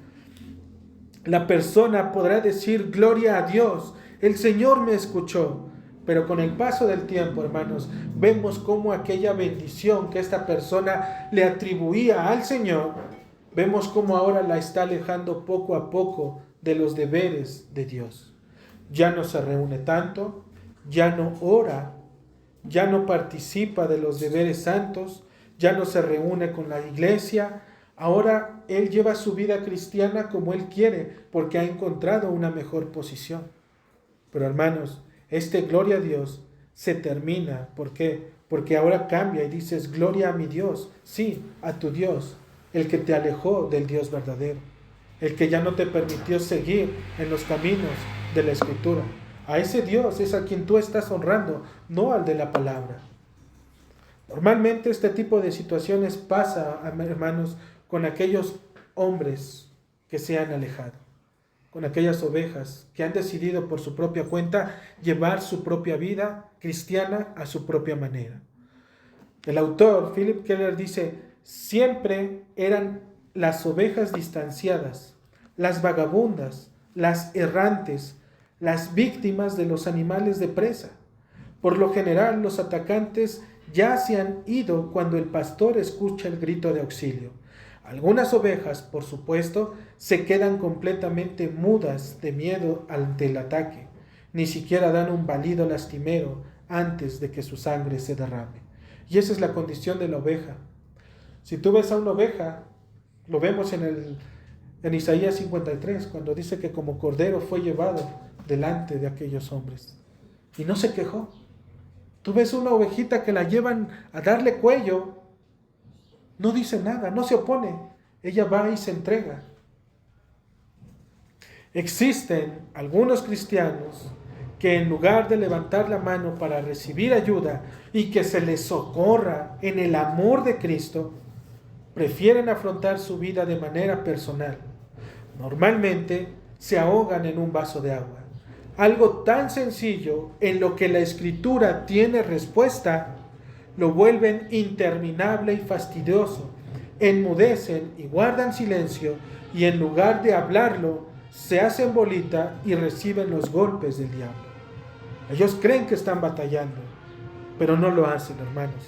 La persona podrá decir, gloria a Dios, el Señor me escuchó. Pero con el paso del tiempo, hermanos, vemos cómo aquella bendición que esta persona le atribuía al Señor, vemos cómo ahora la está alejando poco a poco de los deberes de Dios. Ya no se reúne tanto, ya no ora, ya no participa de los deberes santos, ya no se reúne con la iglesia. Ahora él lleva su vida cristiana como él quiere, porque ha encontrado una mejor posición. Pero hermanos, gloria a Dios se termina. ¿Por qué? Porque ahora cambia y dices, gloria a mi Dios. Sí, a tu Dios, el que te alejó del Dios verdadero, el que ya no te permitió seguir en los caminos de la Escritura. A ese Dios es a quien tú estás honrando, no al de la palabra. Normalmente este tipo de situaciones pasa, hermanos, con aquellos hombres que se han alejado, con aquellas ovejas que han decidido por su propia cuenta llevar su propia vida cristiana a su propia manera. El autor, Philip Keller, dice, siempre eran las ovejas distanciadas, las vagabundas, las errantes, las víctimas de los animales de presa. Por lo general, los atacantes ya se han ido cuando el pastor escucha el grito de auxilio. Algunas ovejas, por supuesto, se quedan completamente mudas de miedo ante el ataque. Ni siquiera dan un balido lastimero antes de que su sangre se derrame. Y esa es la condición de la oveja. Si tú ves a una oveja, lo vemos en Isaías 53, cuando dice que como cordero fue llevado delante de aquellos hombres. Y no se quejó. Tú ves una ovejita que la llevan a darle cuello, no dice nada, no se opone. Ella va y se entrega. Existen algunos cristianos que en lugar de levantar la mano para recibir ayuda y que se les socorra en el amor de Cristo, prefieren afrontar su vida de manera personal. Normalmente se ahogan en un vaso de agua. Algo tan sencillo en lo que la Escritura tiene respuesta, lo vuelven interminable y fastidioso. Enmudecen y guardan silencio, y en lugar de hablarlo, se hacen bolita y reciben los golpes del diablo. Ellos creen que están batallando, pero no lo hacen, hermanos.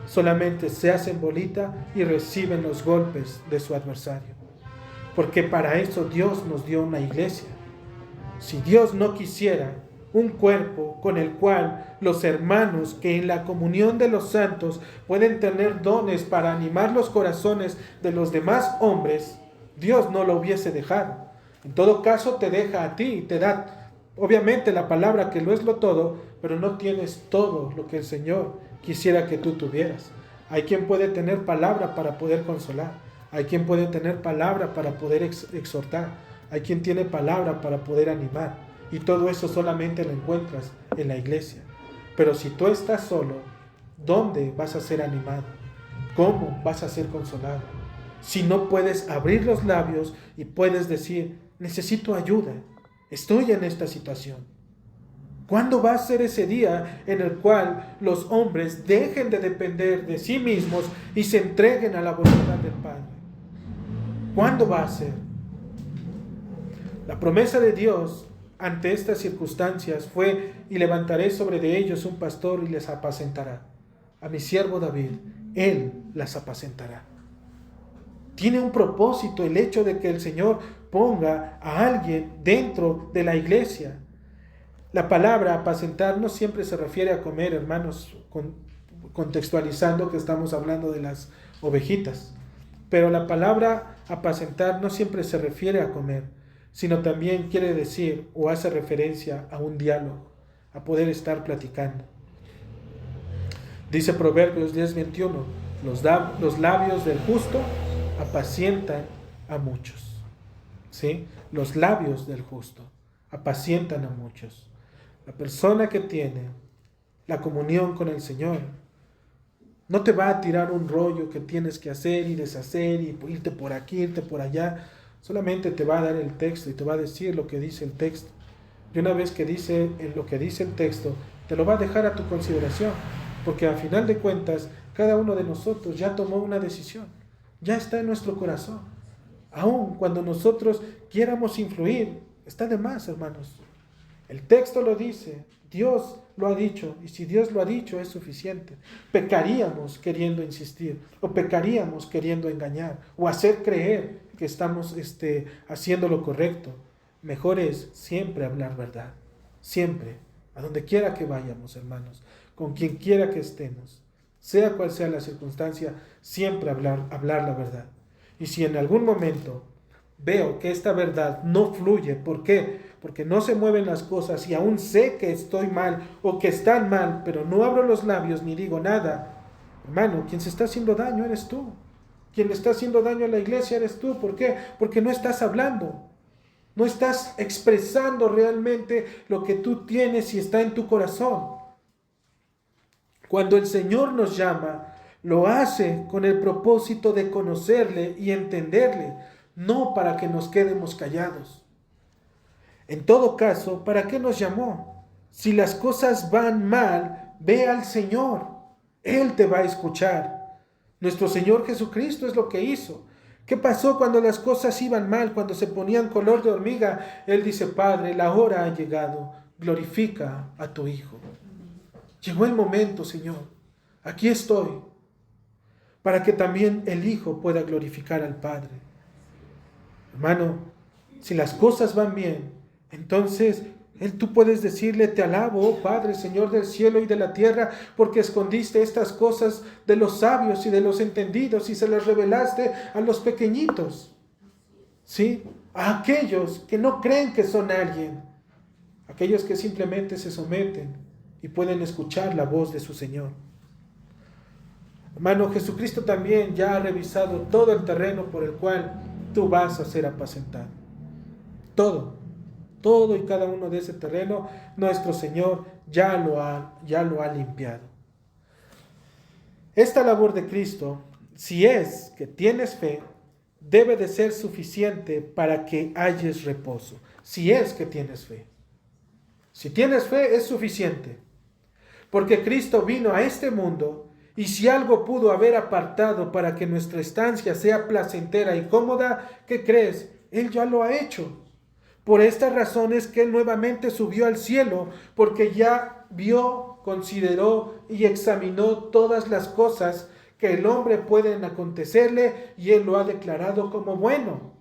Solamente se hacen bolita y reciben los golpes de su adversario. Porque para eso Dios nos dio una iglesia. Si Dios no quisiera un cuerpo con el cual los hermanos que en la comunión de los santos pueden tener dones para animar los corazones de los demás hombres, Dios no lo hubiese dejado. En todo caso te deja a ti y te da, obviamente, la palabra que lo es lo todo, pero no tienes todo lo que el Señor quisiera que tú tuvieras. Hay quien puede tener palabra para poder consolar. Hay quien puede tener palabra para poder exhortar. Hay quien tiene palabra para poder animar. Y todo eso solamente lo encuentras en la iglesia. Pero si tú estás solo, ¿dónde vas a ser animado? ¿Cómo vas a ser consolado? Si no puedes abrir los labios y puedes decir, necesito ayuda, estoy en esta situación. ¿Cuándo va a ser ese día en el cual los hombres dejen de depender de sí mismos y se entreguen a la voluntad del Padre? ¿Cuándo va a ser? La promesa de Dios ante estas circunstancias fue: y levantaré sobre de ellos un pastor y les apacentará. A mi siervo David, él las apacentará. Tiene un propósito el hecho de que el Señor ponga a alguien dentro de la iglesia. La palabra apacentar no siempre se refiere a comer, hermanos, contextualizando que estamos hablando de las ovejitas. Pero la palabra apacentar no siempre se refiere a comer, sino también quiere decir o hace referencia a un diálogo, a poder estar platicando. Dice Proverbios 10:21, los labios del justo apacientan a muchos. ¿Sí? Los labios del justo apacientan a muchos. La persona que tiene la comunión con el Señor no te va a tirar un rollo que tienes que hacer y deshacer y irte por aquí, irte por allá. Solamente te va a dar el texto y te va a decir lo que dice el texto. Y una vez que dice lo que dice el texto, te lo va a dejar a tu consideración. Porque al final de cuentas, cada uno de nosotros ya tomó una decisión. Ya está en nuestro corazón. Aun cuando nosotros quieramos influir, está de más, hermanos. El texto lo dice, Dios lo ha dicho, y si Dios lo ha dicho es suficiente. Pecaríamos queriendo insistir, o pecaríamos queriendo engañar, o hacer creer que estamos haciendo lo correcto. Mejor es siempre hablar verdad, siempre, a donde quiera que vayamos, hermanos, con quien quiera que estemos, sea cual sea la circunstancia, siempre hablar la verdad. Y si en algún momento veo que esta verdad no fluye, ¿por qué? Porque no se mueven las cosas y aún sé que estoy mal o que están mal, pero no abro los labios ni digo nada. Hermano, quien se está haciendo daño eres tú. Quien le está haciendo daño a la iglesia eres tú. ¿Por qué? Porque no estás hablando. No estás expresando realmente lo que tú tienes y está en tu corazón. Cuando el Señor nos llama, lo hace con el propósito de conocerle y entenderle, no para que nos quedemos callados. En todo caso, ¿para qué nos llamó? Si las cosas van mal, ve al Señor. Él te va a escuchar. Nuestro Señor Jesucristo es lo que hizo. ¿Qué pasó cuando las cosas iban mal, cuando se ponían color de hormiga? Él dice: Padre, la hora ha llegado, glorifica a tu Hijo. Llegó el momento, Señor. Aquí estoy, para que también el Hijo pueda glorificar al Padre. Hermano, si las cosas van bien, entonces tú puedes decirle: te alabo, oh Padre, Señor del cielo y de la tierra, porque escondiste estas cosas de los sabios y de los entendidos y se las revelaste a los pequeñitos. ¿Sí? A aquellos que no creen que son alguien, aquellos que simplemente se someten y pueden escuchar la voz de su Señor. Hermano, Jesucristo también ya ha revisado todo el terreno por el cual tú vas a ser apacentado. Todo y cada uno de ese terreno, nuestro Señor ya lo ha limpiado. Esta labor de Cristo si es que tienes fe, debe de ser suficiente para que halles reposo. Si es que tienes fe. Si tienes fe, es suficiente. Porque Cristo vino a este mundo y si algo pudo haber apartado para que nuestra estancia sea placentera y cómoda, ¿qué crees? Él ya lo ha hecho. Por estas razones que Él nuevamente subió al cielo, porque ya vio, consideró y examinó todas las cosas que el hombre pueden acontecerle y Él lo ha declarado como bueno.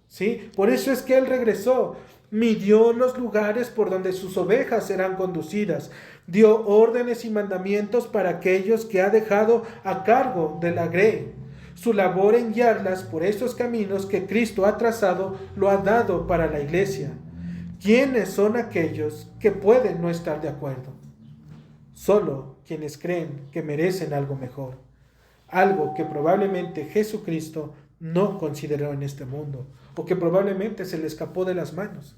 ¿Sí? Por eso es que Él regresó, midió los lugares por donde sus ovejas serán conducidas, dio órdenes y mandamientos para aquellos que ha dejado a cargo de la grey. Su labor en guiarlas por esos caminos que Cristo ha trazado lo ha dado para la iglesia. ¿Quiénes son aquellos que pueden no estar de acuerdo? Solo quienes creen que merecen algo mejor, algo que probablemente Jesucristo no consideró en este mundo, o que probablemente se le escapó de las manos.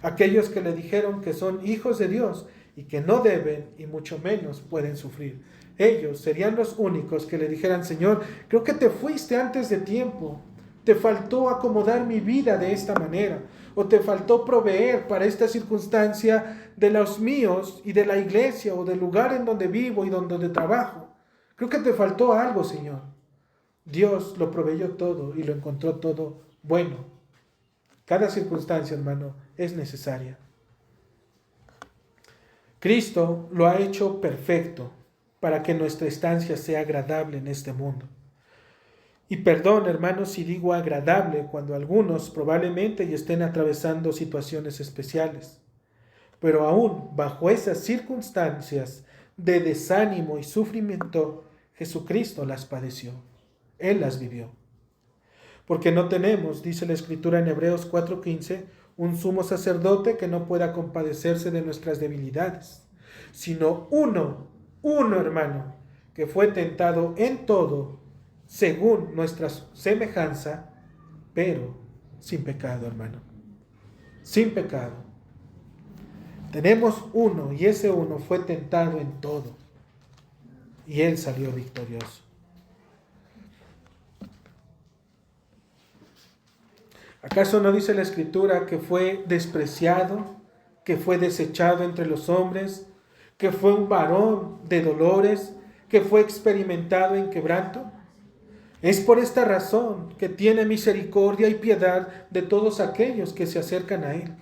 Aquellos que le dijeron que son hijos de Dios y que no deben y mucho menos pueden sufrir. Ellos serían los únicos que le dijeran: Señor, creo que te fuiste antes de tiempo. Te faltó acomodar mi vida de esta manera, o te faltó proveer para esta circunstancia de los míos y de la iglesia o del lugar en donde vivo y donde trabajo. Creo que te faltó algo, Señor. Dios lo proveyó todo y lo encontró todo bueno. Cada circunstancia, hermano, es necesaria. Cristo lo ha hecho perfecto para que nuestra estancia sea agradable en este mundo. Y perdón, hermanos, si digo agradable cuando algunos probablemente ya estén atravesando situaciones especiales. Pero aún bajo esas circunstancias de desánimo y sufrimiento, Jesucristo las padeció. Él las vivió. Porque no tenemos, dice la Escritura en Hebreos 4:15, un sumo sacerdote que no pueda compadecerse de nuestras debilidades, sino uno, hermano, que fue tentado en todo, según nuestra semejanza, pero sin pecado, hermano. Sin pecado. Tenemos uno, y ese uno fue tentado en todo, y él salió victorioso. ¿Acaso no dice la Escritura que fue despreciado, que fue desechado entre los hombres, que fue un varón de dolores, que fue experimentado en quebranto? Es por esta razón que tiene misericordia y piedad de todos aquellos que se acercan a Él.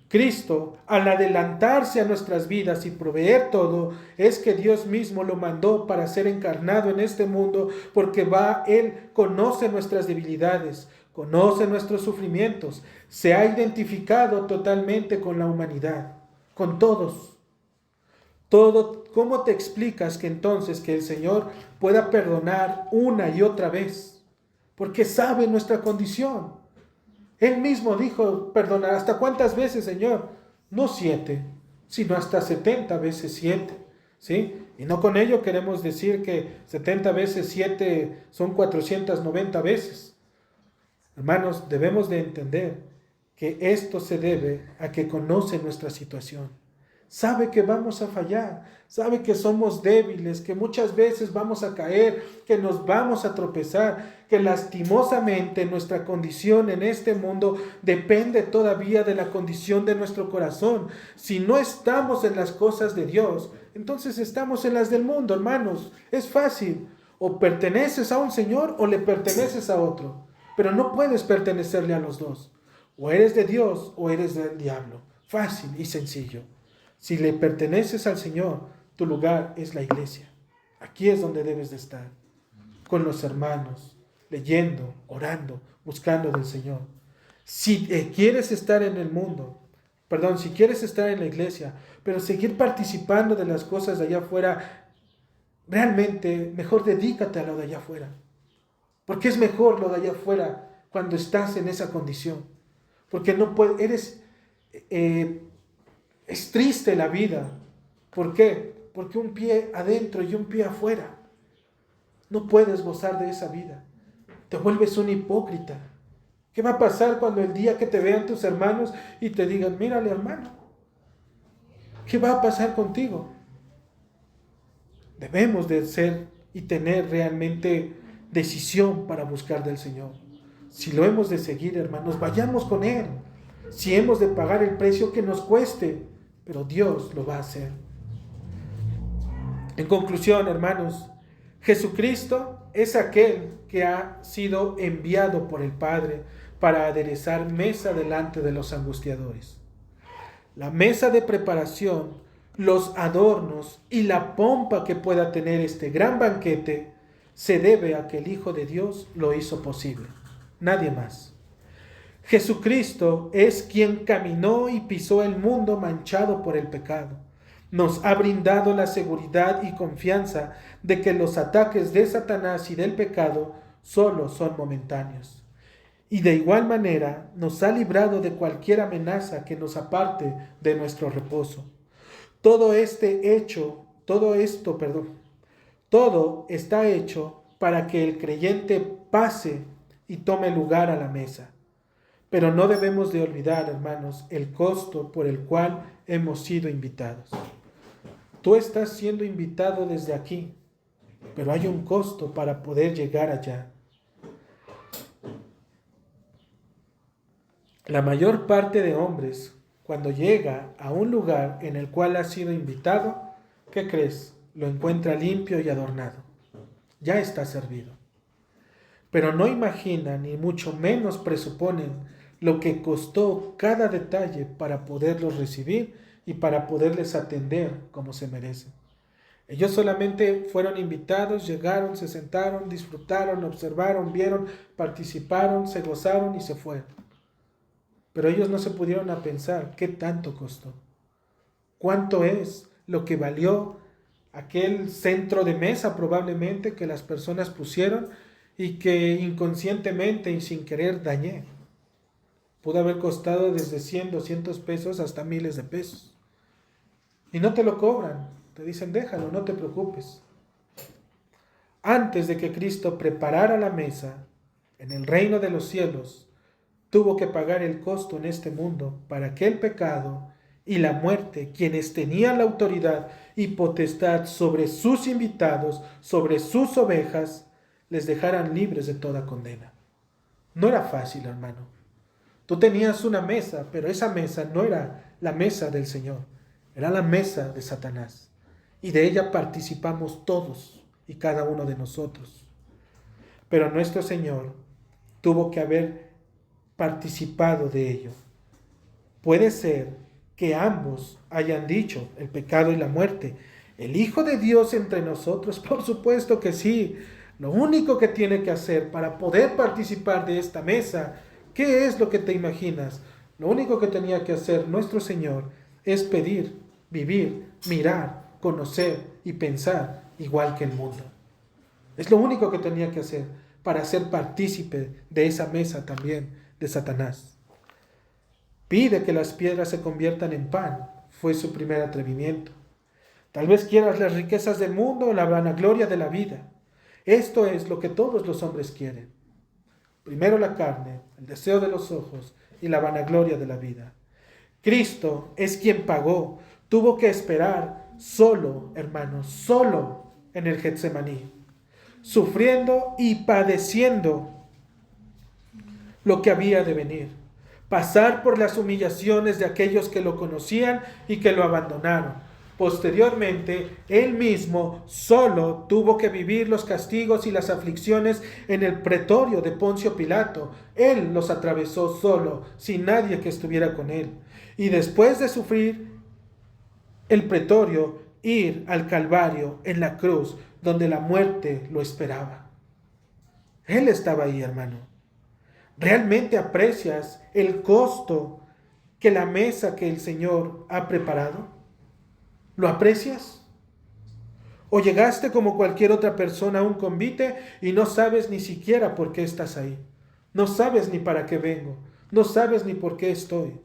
Cristo, al adelantarse a nuestras vidas y proveer todo, es que Dios mismo lo mandó para ser encarnado en este mundo, porque Él conoce nuestras debilidades, conoce nuestros sufrimientos, se ha identificado totalmente con la humanidad, con todos. ¿Cómo te explicas que entonces que el Señor pueda perdonar una y otra vez? Porque sabe nuestra condición. Él mismo dijo: perdonar, ¿hasta cuántas veces, Señor? No 7, sino hasta 70 veces 7. ¿Sí? Y no con ello queremos decir que 70 veces 7 son 490 veces. Hermanos, debemos de entender que esto se debe a que conoce nuestra situación. Sabe que vamos a fallar, sabe que somos débiles, que muchas veces vamos a caer, que nos vamos a tropezar, que lastimosamente nuestra condición en este mundo depende todavía de la condición de nuestro corazón. Si no estamos en las cosas de Dios, entonces estamos en las del mundo, hermanos. Es fácil, o perteneces a un Señor o le perteneces a otro, pero no puedes pertenecerle a los dos. O eres de Dios o eres del diablo. Fácil y sencillo. Si le perteneces al Señor, tu lugar es la iglesia. Aquí es donde debes de estar, con los hermanos, leyendo, orando, buscando del Señor. Si quieres estar en el mundo, si quieres estar en la iglesia, pero seguir participando de las cosas de allá afuera, realmente mejor dedícate a lo de allá afuera. Porque es mejor lo de allá afuera cuando estás en esa condición. Porque no puedes, es triste la vida. ¿Por qué? Porque un pie adentro y un pie afuera. No puedes gozar de esa vida. Te vuelves un hipócrita. ¿Qué va a pasar cuando el día que te vean tus hermanos y te digan: mírale, hermano? ¿Qué va a pasar contigo? Debemos de ser y tener realmente decisión para buscar del Señor. Si lo hemos de seguir, hermanos, vayamos con Él. Si hemos de pagar el precio que nos cueste, pero Dios lo va a hacer. En conclusión, hermanos, Jesucristo es aquel que ha sido enviado por el Padre para aderezar mesa delante de los angustiadores. La mesa de preparación, los adornos y la pompa que pueda tener este gran banquete se debe a que el Hijo de Dios lo hizo posible. Nadie más. Jesucristo es quien caminó y pisó el mundo manchado por el pecado. Nos ha brindado la seguridad y confianza de que los ataques de Satanás y del pecado solo son momentáneos. Y de igual manera nos ha librado de cualquier amenaza que nos aparte de nuestro reposo. Todo está hecho para que el creyente pase y tome lugar a la mesa. Pero no debemos de olvidar, hermanos, el costo por el cual hemos sido invitados. Tú estás siendo invitado desde aquí, pero hay un costo para poder llegar allá. La mayor parte de hombres, cuando llega a un lugar en el cual ha sido invitado, ¿qué crees? Lo encuentra limpio y adornado. Ya está servido. Pero no imaginan, ni mucho menos presuponen, lo que costó cada detalle para poderlos recibir y para poderles atender como se merecen. Ellos solamente fueron invitados, llegaron, se sentaron, disfrutaron, observaron, vieron, participaron, se gozaron y se fueron. Pero ellos no se pudieron a pensar qué tanto costó. ¿Cuánto es lo que valió aquel centro de mesa probablemente que las personas pusieron y que inconscientemente y sin querer dañé? Pudo haber costado desde 100, 200 pesos hasta miles de pesos. Y no te lo cobran. Te dicen, déjalo, no te preocupes. Antes de que Cristo preparara la mesa en el reino de los cielos, tuvo que pagar el costo en este mundo para que el pecado y la muerte, quienes tenían la autoridad y potestad sobre sus invitados, sobre sus ovejas, les dejaran libres de toda condena. No era fácil, hermano. Tú tenías una mesa, pero esa mesa no era la mesa del Señor, era la mesa de Satanás. Y de ella participamos todos y cada uno de nosotros. Pero nuestro Señor tuvo que haber participado de ello. Puede ser que ambos hayan dicho, el pecado y la muerte, el Hijo de Dios entre nosotros, por supuesto que sí. Lo único que tiene que hacer para poder participar de esta mesa, ¿qué es lo que te imaginas? Lo único que tenía que hacer nuestro Señor es pedir, vivir, mirar, conocer y pensar igual que el mundo. Es lo único que tenía que hacer para ser partícipe de esa mesa también de Satanás. Pide que las piedras se conviertan en pan, fue su primer atrevimiento. Tal vez quieras las riquezas del mundo o la vanagloria de la vida. Esto es lo que todos los hombres quieren. Primero la carne, el deseo de los ojos y la vanagloria de la vida. Cristo es quien pagó, tuvo que esperar solo, hermanos, solo en el Getsemaní, sufriendo y padeciendo lo que había de venir, pasar por las humillaciones de aquellos que lo conocían y que lo abandonaron. Posteriormente, él mismo solo tuvo que vivir los castigos y las aflicciones en el pretorio de Poncio Pilato. Él los atravesó solo, sin nadie que estuviera con él. Y después de sufrir el pretorio, ir al Calvario en la cruz, donde la muerte lo esperaba. Él estaba ahí, hermano. ¿Realmente aprecias el costo que la mesa que el Señor ha preparado? ¿Lo aprecias? ¿O llegaste como cualquier otra persona a un convite y no sabes ni siquiera por qué estás ahí? No sabes ni para qué vengo. No sabes ni por qué estoy.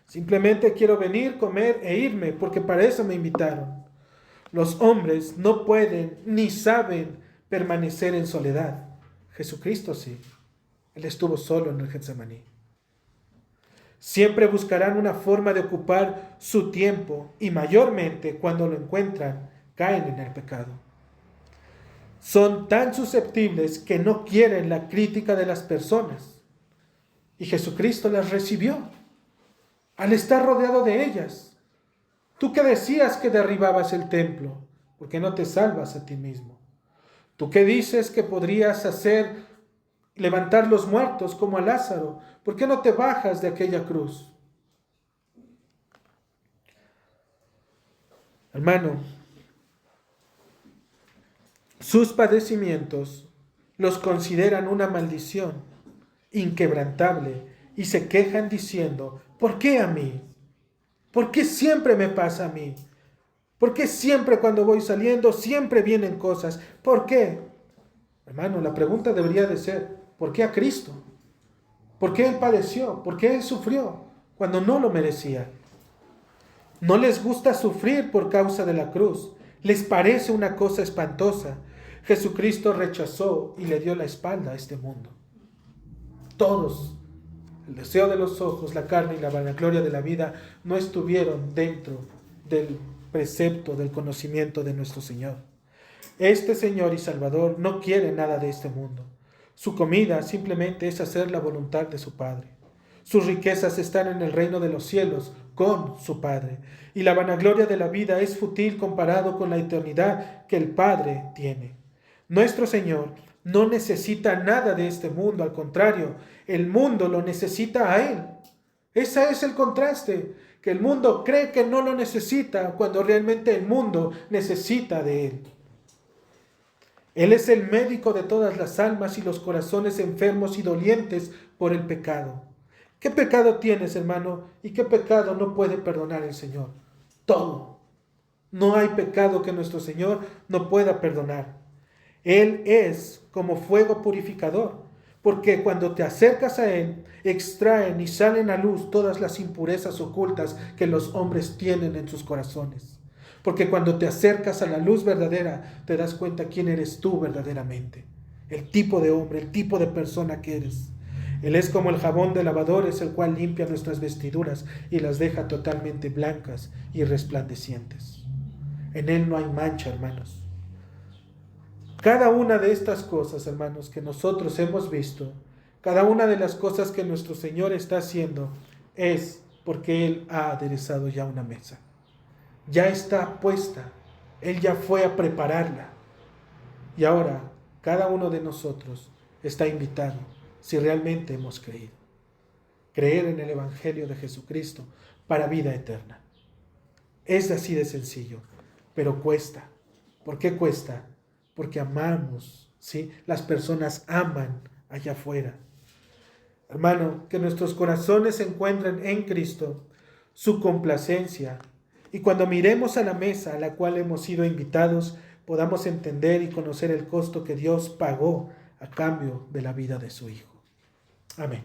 Simplemente quiero venir, comer e irme porque para eso me invitaron. Los hombres no pueden ni saben permanecer en soledad. Jesucristo sí. Él estuvo solo en el Getsemaní. Siempre buscarán una forma de ocupar su tiempo y mayormente cuando lo encuentran, caen en el pecado. son tan susceptibles que no quieren la crítica de las personas. Y Jesucristo las recibió al estar rodeado de ellas. Tú que decías que derribabas el templo, ¿por qué no te salvas a ti mismo? Tú que dices que podrías levantar los muertos como a Lázaro, ¿por qué no te bajas de aquella cruz? Hermano, sus padecimientos los consideran una maldición inquebrantable y se quejan diciendo, ¿por qué a mí? ¿Por qué siempre me pasa a mí? ¿Por qué siempre cuando voy saliendo siempre vienen cosas? ¿Por qué? Hermano, la pregunta debería de ser, ¿por qué a Cristo? ¿Por qué Él padeció? ¿Por qué Él sufrió cuando no lo merecía? No les gusta sufrir por causa de la cruz. Les parece una cosa espantosa. Jesucristo rechazó y le dio la espalda a este mundo. Todos, el deseo de los ojos, la carne y la vanagloria de la vida, no estuvieron dentro del precepto del conocimiento de nuestro Señor. Este Señor y Salvador no quiere nada de este mundo. Su comida simplemente es hacer la voluntad de su Padre. Sus riquezas están en el reino de los cielos con su Padre. Y la vanagloria de la vida es fútil comparado con la eternidad que el Padre tiene. Nuestro Señor no necesita nada de este mundo, al contrario, el mundo lo necesita a Él. Ese es el contraste, que el mundo cree que no lo necesita cuando realmente el mundo necesita de Él. Él es el médico de todas las almas y los corazones enfermos y dolientes por el pecado. ¿Qué pecado tienes, hermano? ¿Y qué pecado no puede perdonar el Señor? Todo. No hay pecado que nuestro Señor no pueda perdonar. Él es como fuego purificador, porque cuando te acercas a Él, extraen y salen a luz todas las impurezas ocultas que los hombres tienen en sus corazones. Porque cuando te acercas a la luz verdadera, te das cuenta quién eres tú verdaderamente. El tipo de hombre, el tipo de persona que eres. Él es como el jabón de lavadores, el cual limpia nuestras vestiduras y las deja totalmente blancas y resplandecientes. En Él no hay mancha, hermanos. Cada una de estas cosas, hermanos, que nosotros hemos visto, cada una de las cosas que nuestro Señor está haciendo, es porque Él ha aderezado ya una mesa. Ya está puesta. Él ya fue a prepararla. Y ahora, cada uno de nosotros está invitado, si realmente hemos creído. Creer en el Evangelio de Jesucristo para vida eterna. Es así de sencillo, pero cuesta. ¿Por qué cuesta? Porque amamos, ¿sí? Las personas aman allá afuera. Hermano, que nuestros corazones encuentren en Cristo su complacencia. Y cuando miremos a la mesa a la cual hemos sido invitados, podamos entender y conocer el costo que Dios pagó a cambio de la vida de su Hijo. Amén.